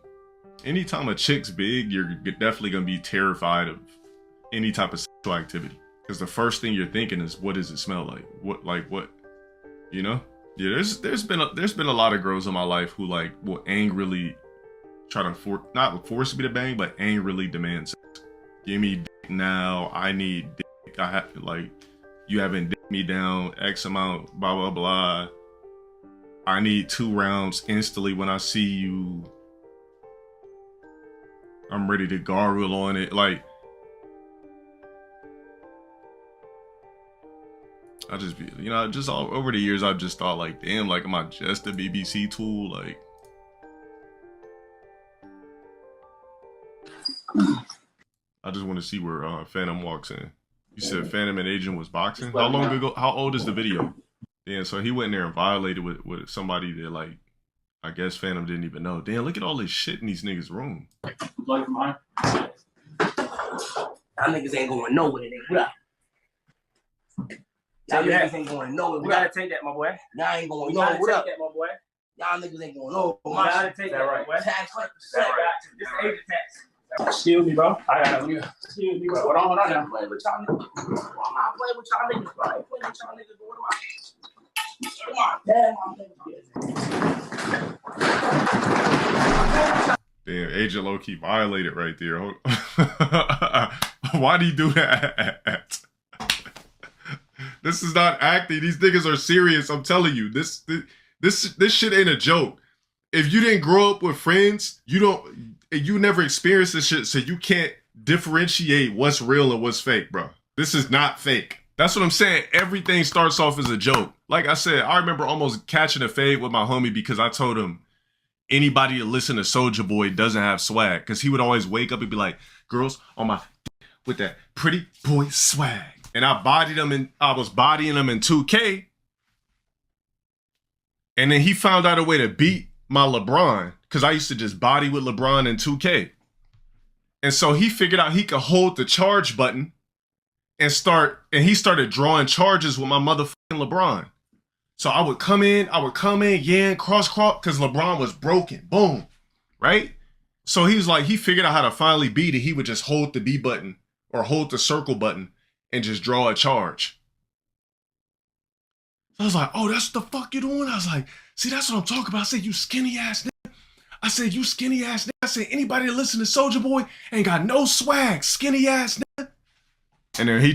Anytime a chick's big, you're definitely going to be terrified of any type of sexual activity. Because the first thing you're thinking is, what does it smell like? What? You know? Yeah, there's been a lot of girls in my life who like will angrily try to not force me to bang, but angrily demand sex. Give me dick now. I need dick. I have like, you haven't dicked me down X amount, blah blah blah. I need 2 rounds instantly when I see you. I'm ready to gargle on it. Like, I just be, you know, just all over the years, I've just thought like, damn, like, am I just a BBC tool? Like, I just want to see where Phantom walks in. You said Phantom and Agent was boxing? How long ago? How old is the video? Yeah, so he went in there and violated with somebody that, like, I guess Phantom didn't even know. Damn, look at all this shit in these niggas' room. Like mine? Y'all niggas ain't going nowhere, nigga. What up? Y'all niggas ain't going nowhere. We gotta take that, my boy. Y'all ain't going We nowhere. gotta What take up? that, my boy. Y'all niggas ain't going nowhere. We gotta take that, my boy. Tax like This is agent tax. Excuse me, bro. I gotta leave. Excuse me, bro. Hold on now. I'm playing with y'all niggas. I'm not playing with y'all niggas, bro. I ain't playing with y'all niggas, but what am I? Damn, Agent low-key violated right there. Why'd he do that? This is not acting. These niggas are serious. I'm telling you. This shit ain't a joke. If you didn't grow up with friends, you never experienced this shit, so you can't differentiate what's real and what's fake, bro. This is not fake. That's what I'm saying. Everything starts off as a joke. Like I said, I remember almost catching a fade with my homie because I told him anybody that listen to Soulja Boy doesn't have swag, because he would always wake up and be like, girls on my with that pretty boy swag. And I was bodying him in 2K. And then he found out a way to beat my LeBron, because I used to just body with LeBron in 2K. And so he figured out he could hold the charge button and he started drawing charges with my motherfucking LeBron. So I would come in, yeah, cross, because LeBron was broken. Boom. Right? So he was like, he figured out how to finally beat it. He would just hold the B button or hold the circle button and just draw a charge. So I was like, oh, that's what the fuck you doing? I was like, see, that's what I'm talking about. I said, you skinny ass nigga. I said, you skinny ass nigga. I said, anybody that listen to Soulja Boy ain't got no swag, skinny ass nigga. And then he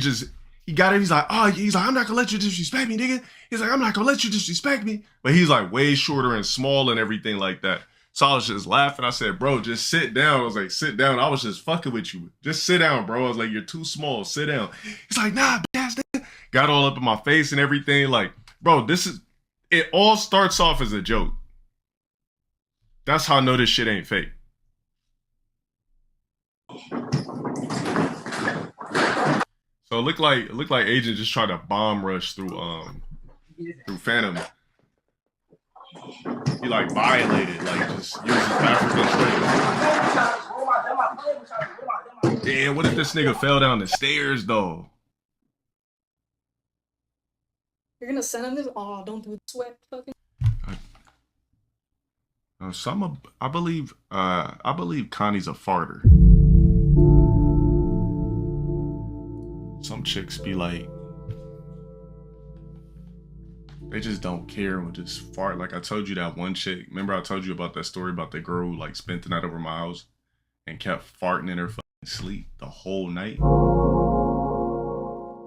got it. He's like, I'm not gonna let you disrespect me, nigga. He's like, I'm not gonna let you disrespect me. But he's like way shorter and small and everything like that. So I was just laughing. I said, bro, just sit down. I was like, sit down. I was just fucking with you. Just sit down, bro. I was like, you're too small. Sit down. He's like, nah, bitch ass nigga. Got all up in my face and everything. Like, bro, it all starts off as a joke. That's how I know this shit ain't fake. So it looked like Agent just tried to bomb rush through Phantom. He like violated, like just used his African strength. Damn, what if this nigga fell down the stairs though? You're gonna send him this? Oh, don't do the sweat fucking. I believe Connie's a farter. Some chicks be like, they just don't care and will just fart. Like I told you that one chick. Remember I told you about that story about the girl who like spent the night over my house and kept farting in her fucking sleep the whole night.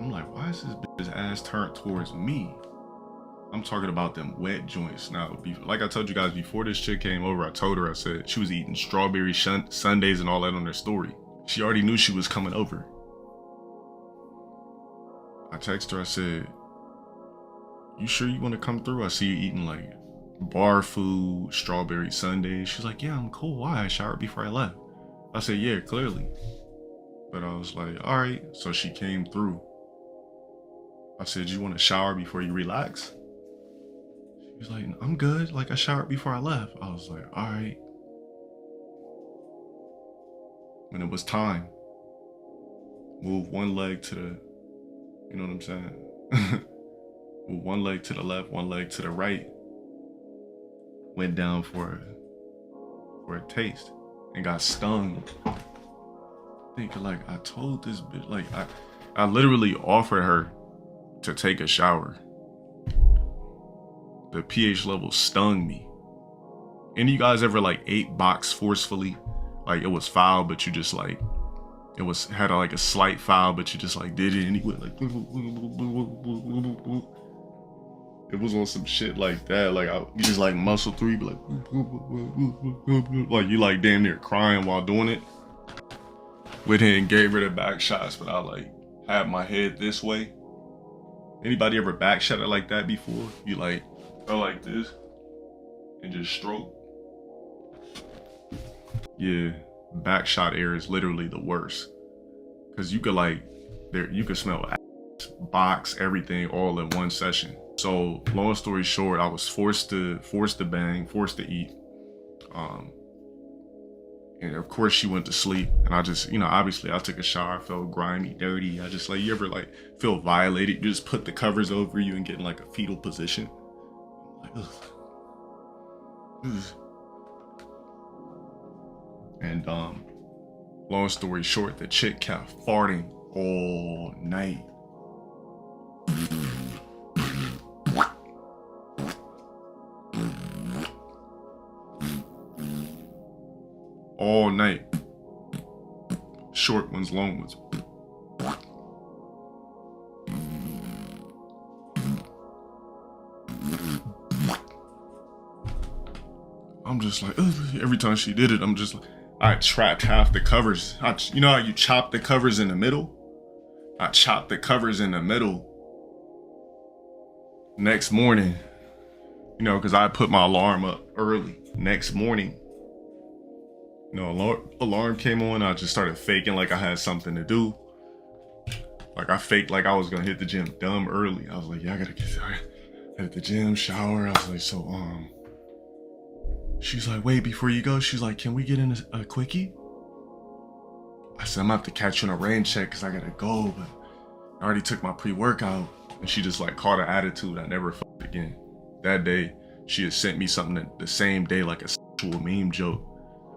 I'm like, why is this bitch's ass turned towards me? I'm talking about them wet joints. Now, like I told you guys before this chick came over, I told her, I said she was eating strawberry sundaes and all that on her story. She already knew she was coming over. I texted her, I said, you sure you want to come through? I see you eating like bar food, strawberry sundaes. She's like, yeah, I'm cool. Why? I showered before I left. I said, yeah, clearly. But I was like, all right. So she came through. I said, you want to shower before you relax? She was like, I'm good. Like I showered before I left. I was like, all right. When it was time, move one leg to the, you know what I'm saying? Move one leg to the left, one leg to the right. Went down for a taste and got stung. Thinking like, I told this bitch, like I literally offered her to take a shower. The pH level stung me. Any of you guys ever like ate box forcefully? Like it was foul, but you just like, had like a slight foul, but you just like did it anyway. Like it was on some shit like that. Like you just like muscle through, you be like you like damn near crying while doing it. Went ahead and gave her the back shots, but I like had my head this way. Anybody ever back shot it like that before? You like go like this and just stroke. Yeah, back shot air is literally the worst. Cause you could like, you could smell ass, box, everything all in one session. So long story short, I was forced to bang, forced to eat. And of course she went to sleep. And I just, you know, obviously I took a shower, I felt grimy, dirty. I just like, you ever like feel violated? You just put the covers over you and get in like a fetal position. Like, ugh. Ugh. And long story short, the chick kept farting all night. All night. Short ones, long ones. I'm just like, ugh. Every time she did it, I'm just like, I trapped half the covers. You know how you chop the covers in the middle? I chopped the covers in the middle. Next morning, you know, because I put my alarm up early. Next morning, you know, alarm came on. I just started faking like I had something to do. Like I faked like I was gonna hit the gym dumb early. I was like, yeah, I gotta get there. At the gym, shower. I was like, so she's like, wait, before you go, she's like, can we get in a quickie? I said, I'm gonna have to catch you on a rain check because I gotta go, but I already took my pre-workout. And she just like caught an attitude. I never fucked again. That day, she had sent me something the same day, like a sexual meme joke.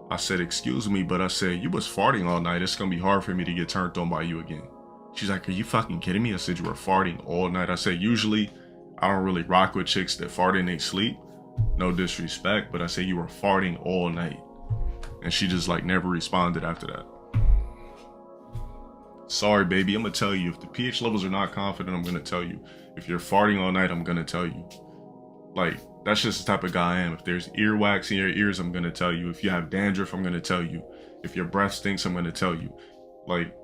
I said, excuse me, but I said, you was farting all night. It's gonna be hard for me to get turned on by you again. She's like, are you fucking kidding me? I said, you were farting all night. I said, usually I don't really rock with chicks that fart in they sleep. No disrespect, but I said, you were farting all night. And she just like never responded after that. Sorry, baby, I'm gonna tell you. If the pH levels are not confident, I'm gonna tell you. If you're farting all night, I'm gonna tell you. Like, that's just the type of guy I am. If there's earwax in your ears, I'm gonna tell you. If you have dandruff, I'm gonna tell you. If your breath stinks, I'm gonna tell you. Like,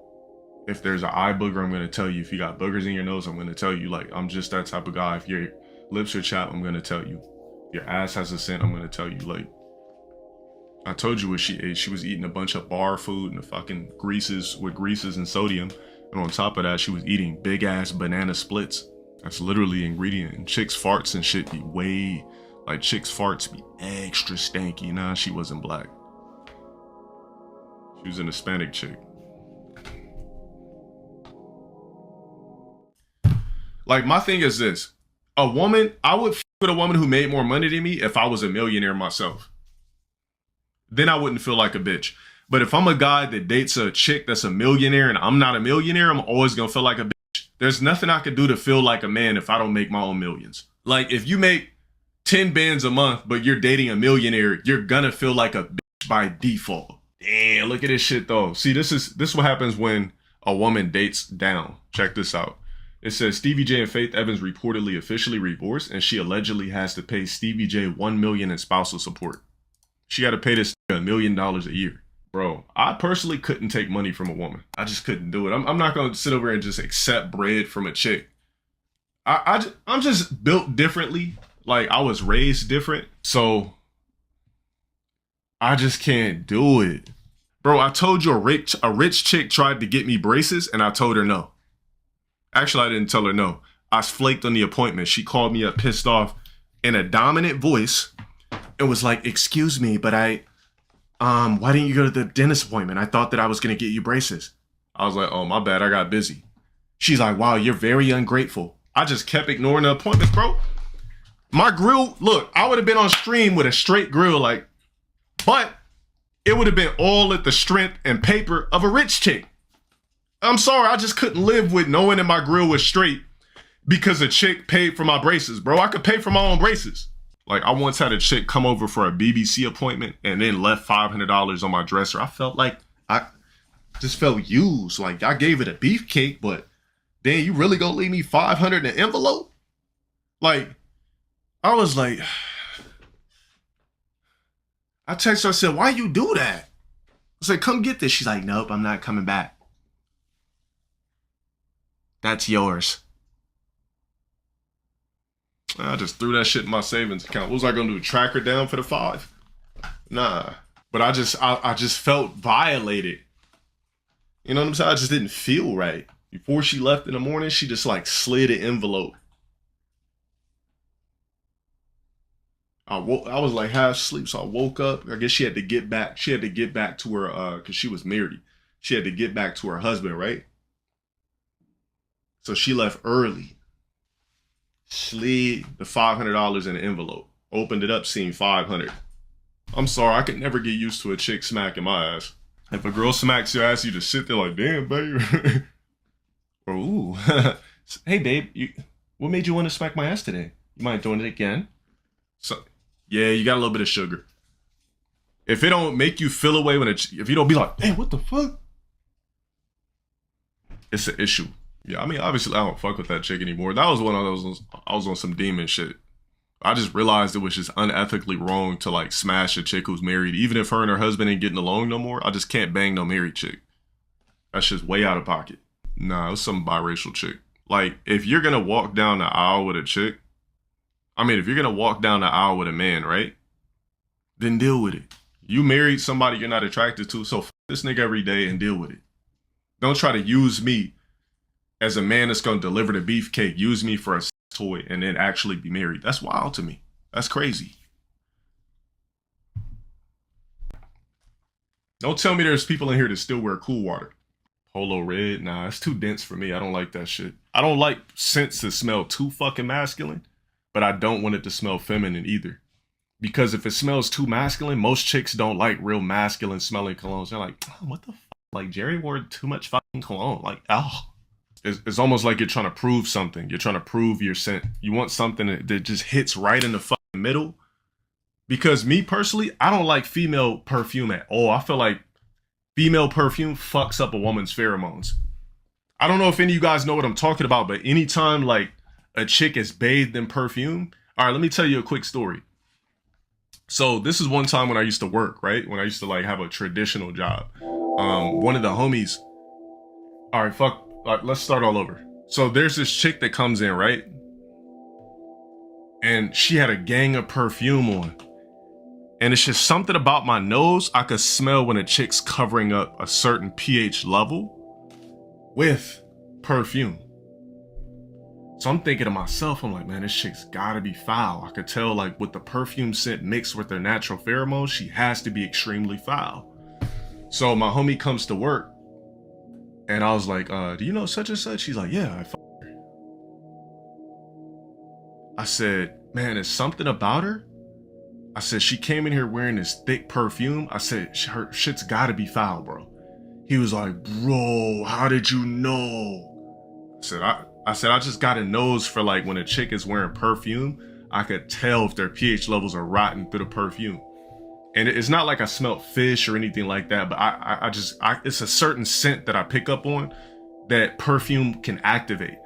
if there's an eye booger, I'm gonna tell you. If you got boogers in your nose, I'm gonna tell you. Like, I'm just that type of guy. If your lips are chapped, I'm gonna tell you. If your ass has a scent, I'm gonna tell you. Like, I told you what she ate. She was eating a bunch of bar food and the fucking greases and sodium. And on top of that, she was eating big ass banana splits. That's literally ingredient. And chicks farts and shit be way, like chicks farts be extra stanky. Nah, she wasn't black. She was an Hispanic chick. Like, my thing is this. A woman, I would f with a woman who made more money than me if I was a millionaire myself. Then I wouldn't feel like a bitch. But if I'm a guy that dates a chick that's a millionaire and I'm not a millionaire, I'm always gonna feel like a bitch. There's nothing I could do to feel like a man if I don't make my own millions. Like, if you make 10 bands a month, but you're dating a millionaire, you're gonna feel like a bitch by default. Damn, look at this shit though. See, this is what happens when a woman dates down. Check this out. It says Stevie J and Faith Evans reportedly officially divorced, and she allegedly has to pay Stevie J $1 million in spousal support. She had to pay this $1 million a year. Bro, I personally couldn't take money from a woman. I just couldn't do it. I'm not going to sit over and just accept bread from a chick. I'm just built differently. Like, I was raised different. So, I just can't do it. Bro, I told you a rich chick tried to get me braces, and I told her no. Actually, I didn't tell her no. I flaked on the appointment. She called me up pissed off in a dominant voice. It was like, excuse me, but why didn't you go to the dentist appointment? I thought that I was going to get you braces. I was like, oh, my bad. I got busy. She's like, wow, you're very ungrateful. I just kept ignoring the appointments, bro. My grill, look, I would have been on stream with a straight grill, like, but it would have been all at the strength and paper of a rich chick. I'm sorry, I just couldn't live with knowing that my grill was straight because a chick paid for my braces, bro. I could pay for my own braces. Like, I once had a chick come over for a BBC appointment and then left $500 on my dresser. I felt like I just felt used. Like, I gave it a beefcake, but then you really gonna leave me $500 in an envelope? Like, I was like, I texted her, I said, why you do that? I said, come get this. She's like, nope, I'm not coming back. That's yours. I just threw that shit in my savings account. What was I gonna do? Track her down for the 5? Nah. But I just felt violated. You know what I'm saying? I just didn't feel right. Before she left in the morning, she just like slid an envelope. I was like half asleep, so I woke up. I guess she had to get back. She had to get back to her because she was married. She had to get back to her husband, right? So she left early. Slid the $500 in an envelope. Opened it up, seen $500. I'm sorry, I could never get used to a chick smacking my ass. If a girl smacks your ass, you just sit there like, damn, babe. Or, ooh. Hey, babe, what made you want to smack my ass today? You mind doing it again? So, yeah, you got a little bit of sugar. If it don't make you feel away if you don't be like, hey, what the fuck? It's an issue. Yeah, I mean, obviously, I don't fuck with that chick anymore. That was when I was on some demon shit. I just realized it was just unethically wrong to like smash a chick who's married. Even if her and her husband ain't getting along no more, I just can't bang no married chick. That's just way out of pocket. Nah, it was some biracial chick. Like, if you're gonna walk down the aisle with a chick, I mean, if you're gonna walk down the aisle with a man, right? Then deal with it. You married somebody you're not attracted to, so f this nigga every day and deal with it. Don't try to use me as a man that's gonna deliver the beefcake. Use me for a toy and then actually be married. That's wild to me. That's crazy. Don't tell me there's people in here that still wear Cool Water. Polo Red, nah, it's too dense for me. I don't like that shit. I don't like scents that smell too fucking masculine, but I don't want it to smell feminine either. Because if it smells too masculine, most chicks don't like real masculine smelling colognes. They're like, oh, what the fuck? Like, Jerry wore too much fucking cologne. Like, oh. It's almost like you're trying to prove something. You're trying to prove your scent. You want something that just hits right in the fucking middle. Because me personally, I don't like female perfume at all. I feel like female perfume fucks up a woman's pheromones. I don't know if any of you guys know what I'm talking about, but anytime like a chick is bathed in perfume. All right, let me tell you a quick story. So this is one time when I used to work, right? When I used to like have a traditional job. One of the homies, all right, fuck. Let's start all over. So there's this chick that comes in, right? And she had a gang of perfume on. And it's just something about my nose. I could smell when a chick's covering up a certain pH level with perfume. So I'm thinking to myself, I'm like, man, this chick's gotta be foul. I could tell like with the perfume scent mixed with their natural pheromones, she has to be extremely foul. So my homie comes to work. And I was like, do you know such and such? She's like, yeah, I f***ed her. I said, man, there's something about her. I said, she came in here wearing this thick perfume. I said, her shit's gotta be foul, bro. He was like, bro, how did you know? I said, I just got a nose for like when a chick is wearing perfume, I could tell if their pH levels are rotten through the perfume. And it's not like I smelled fish or anything like that, but it's a certain scent that I pick up on that perfume can activate.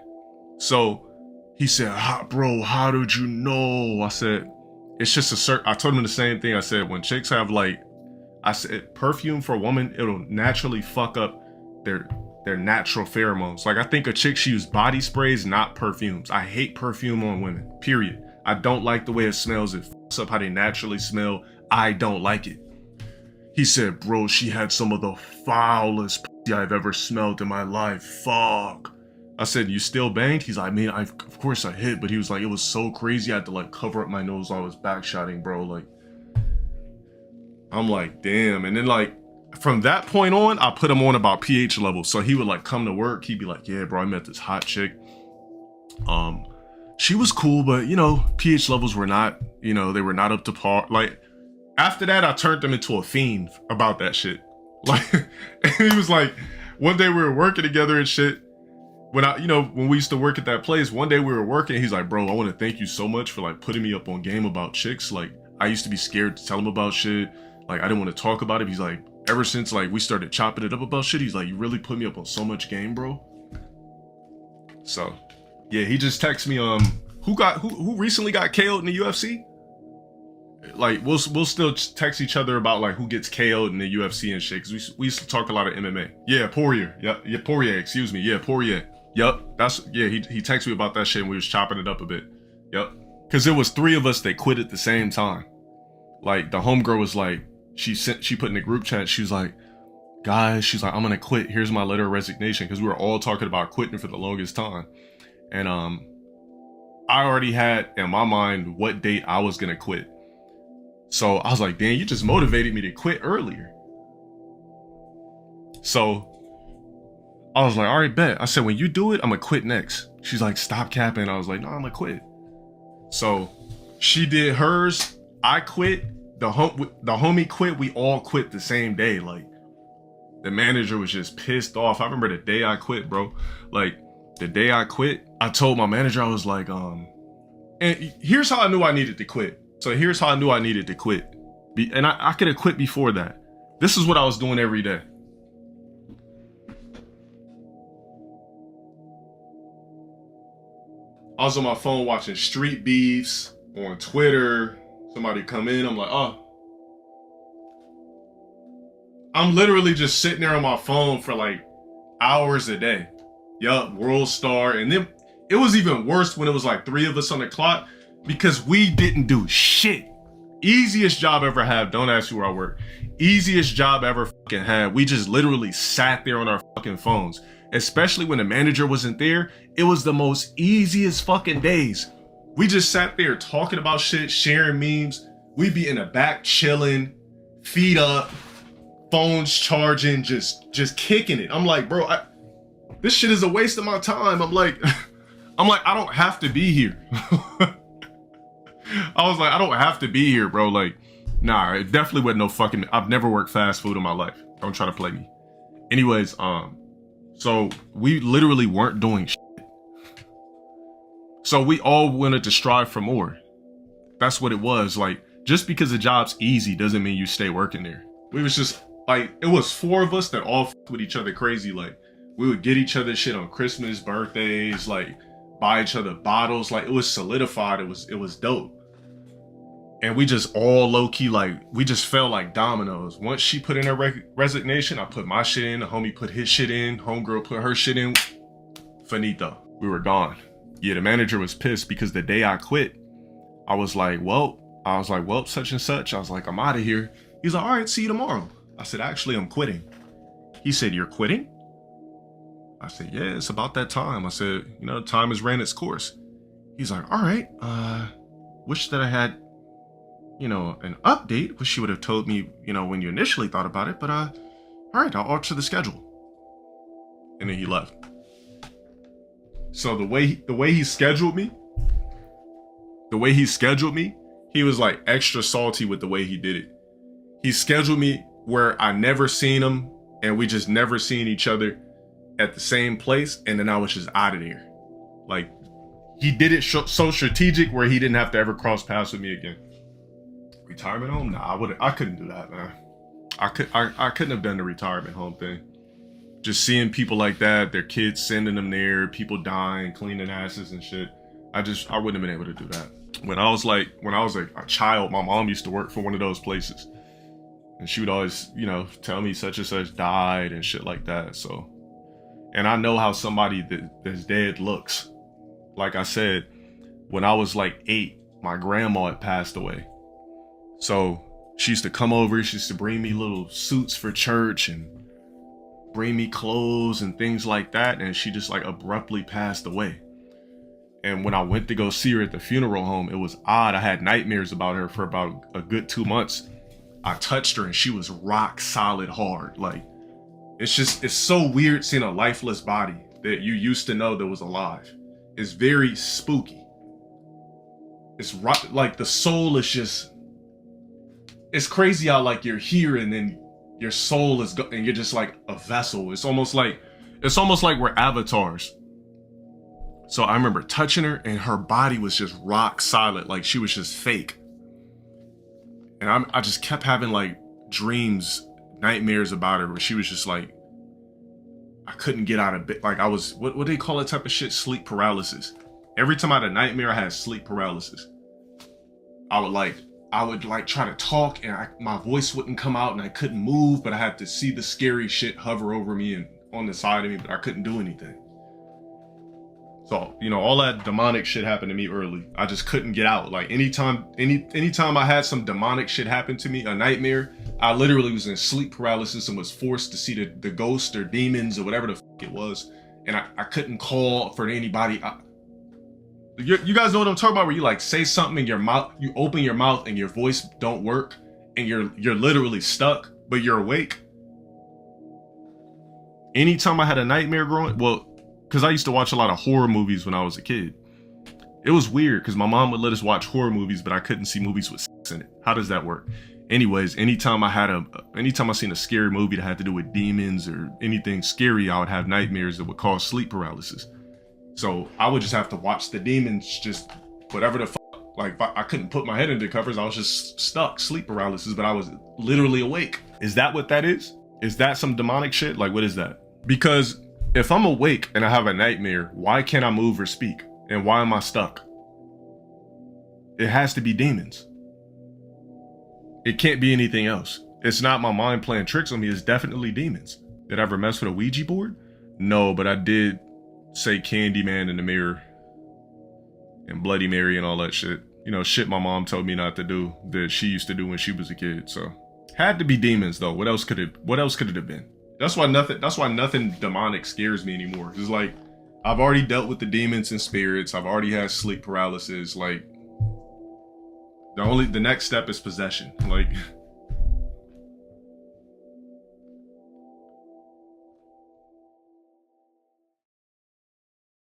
So he said, bro, how did you know? I said, it's just I told him the same thing. I said, when chicks have like, I said, perfume for a woman, it'll naturally fuck up their natural pheromones. Like I think a chick should use body sprays, not perfumes. I hate perfume on women, period. I don't like the way it smells. It fucks up how they naturally smell. I don't like it. He said, bro, she had some of the foulest pussy I've ever smelled in my life. Fuck. I said, you still banged? He's like, man, of course I hit, but he was like, it was so crazy. I had to like cover up my nose while I was backshotting, bro. Like, I'm like, damn. And then like, from that point on, I put him on about pH levels. So he would like come to work. He'd be like, yeah, bro, I met this hot chick. She was cool, but you know, pH levels were not, you know, they were not up to par. Like, after that, I turned him into a fiend about that shit. Like, and he was like, one day we were working together and shit. When we used to work at that place, one day we were working, he's like, bro, I want to thank you so much for like putting me up on game about chicks. Like, I used to be scared to tell him about shit. Like, I didn't want to talk about it. He's like, ever since like we started chopping it up about shit, he's like, you really put me up on so much game, bro. So, yeah, he just texted me, who recently got KO'd in the UFC? Like, we'll still text each other about like who gets KO'd in the UFC and shit, because we used to talk a lot of MMA. Yeah, Poirier. Yeah, Poirier, excuse me. Yeah, Poirier. Yup, he texted me about that shit and we was chopping it up a bit. Yup. Because there was 3 of us that quit at the same time. Like, the homegirl was like, she put in the group chat, she was like, guys, she's like, I'm gonna quit. Here's my letter of resignation, because we were all talking about quitting for the longest time. And I already had in my mind what date I was gonna quit. So I was like, damn, you just motivated me to quit earlier. So I was like, all right, bet. I said, when you do it, I'm gonna quit next. She's like, stop capping. I was like, no, I'm gonna quit. So she did hers. I quit. The homie quit. We all quit the same day. Like, the manager was just pissed off. I remember the day I quit, bro. Like, the day I quit, I told my manager, I was like, and here's how I knew I needed to quit. So here's how I knew I needed to quit. And I could have quit before that. This is what I was doing every day. I was on my phone watching street beefs on Twitter. Somebody come in, I'm like, oh. I'm literally just sitting there on my phone for like hours a day. Yup, World Star. And then it was even worse when it was like 3 of us on the clock because we didn't do shit. Easiest job I ever had. Don't ask me where I work. Easiest job I ever fucking had. We just literally sat there on our fucking phones. Especially when the manager wasn't there. It was the most easiest fucking days. We just sat there talking about shit, sharing memes. We'd be in the back chilling, feet up, phones charging, just kicking it. I'm like, bro, this shit is a waste of my time. I'm like, I don't have to be here. I was like, I don't have to be here, bro. Like, nah, it definitely wasn't no fucking, I've never worked fast food in my life. Don't try to play me. Anyways, so we literally weren't doing shit. So we all wanted to strive for more. That's what it was. Like, just because the job's easy doesn't mean you stay working there. We was just like, it was 4 of us that all fucked with each other crazy. Like, we would get each other shit on Christmas, birthdays, like buy each other bottles. Like, it was solidified. It was dope. And we just all low key, like, we just fell like dominoes. Once she put in her resignation, I put my shit in. The homie put his shit in. Homegirl put her shit in. Finito. We were gone. Yeah, the manager was pissed because the day I quit, I was like, well, such and such. I was like, I'm out of here. He's like, all right, see you tomorrow. I said, actually, I'm quitting. He said, you're quitting? I said, yeah, it's about that time. I said, you know, time has ran its course. He's like, all right, wish that I had, you know, an update. Wish you would have told me, you know, when you initially thought about it, but all right, I'll alter the schedule. And then he left. So the way he scheduled me, he was like extra salty with the way he did it. He scheduled me where I never seen him and we just never seen each other at the same place, and then I was just out of there. Like, he did it so strategic where he didn't have to ever cross paths with me again. Retirement home? Nah, I couldn't do that, man. I couldn't have done the retirement home thing. Just seeing people like that, their kids sending them there, people dying, cleaning asses and shit. I wouldn't have been able to do that. When I was like a child, my mom used to work for one of those places. And she would always, you know, tell me such and such died and shit like that. So, and I know how somebody that's dead looks. Like I said, when I was like 8, my grandma had passed away. So she used to come over, she used to bring me little suits for church and bring me clothes and things like that. And she just like abruptly passed away. And when I went to go see her at the funeral home, it was odd. I had nightmares about her for about a good 2 months. I touched her and she was rock solid hard. Like, it's so weird seeing a lifeless body that you used to know that was alive. It's very spooky. It's like the soul is just, it's crazy how like you're here and then your soul is and you're just like a vessel. It's almost like we're avatars. So I remember touching her and her body was just rock solid. Like she was just fake. And I just kept having like dreams, nightmares about her where she was just like, I couldn't get out of bed. Like I was, what do they call that type of shit? Sleep paralysis. Every time I had a nightmare, I had sleep paralysis. I would try to talk and my voice wouldn't come out and I couldn't move, but I had to see the scary shit hover over me and on the side of me, but I couldn't do anything. So, you know, all that demonic shit happened to me early. I just couldn't get out. Like anytime I had some demonic shit happen to me, a nightmare, I literally was in sleep paralysis and was forced to see the ghost or demons or whatever the fuck it was. And I couldn't call for anybody. You guys know what I'm talking about, where you like say something in your mouth, you open your mouth and your voice don't work, and you're literally stuck, but you're awake. Anytime I had a nightmare growing, well, because I used to watch a lot of horror movies when I was a kid. It was weird because my mom would let us watch horror movies, but I couldn't see movies with sex in it. How does that work? Anyways, anytime I seen a scary movie that had to do with demons or anything scary, I would have nightmares that would cause sleep paralysis. So I would just have to watch the demons, just whatever the fuck. Like, I couldn't put my head into covers. I was just stuck, sleep paralysis, but I was literally awake. Is that what that is? Is that some demonic shit? Like, what is that? Because if I'm awake and I have a nightmare, why can't I move or speak? And why am I stuck? It has to be demons. It can't be anything else. It's not my mind playing tricks on me. It's definitely demons. Did I ever mess with a Ouija board? No, but I did say Candyman in the mirror and Bloody Mary and all that shit. You know, shit my mom told me not to do that she used to do when she was a kid. So had to be demons though. What else could it have been? That's why nothing demonic scares me anymore. It's like I've already dealt with the demons and spirits. I've already had sleep paralysis. Like the next step is possession. Like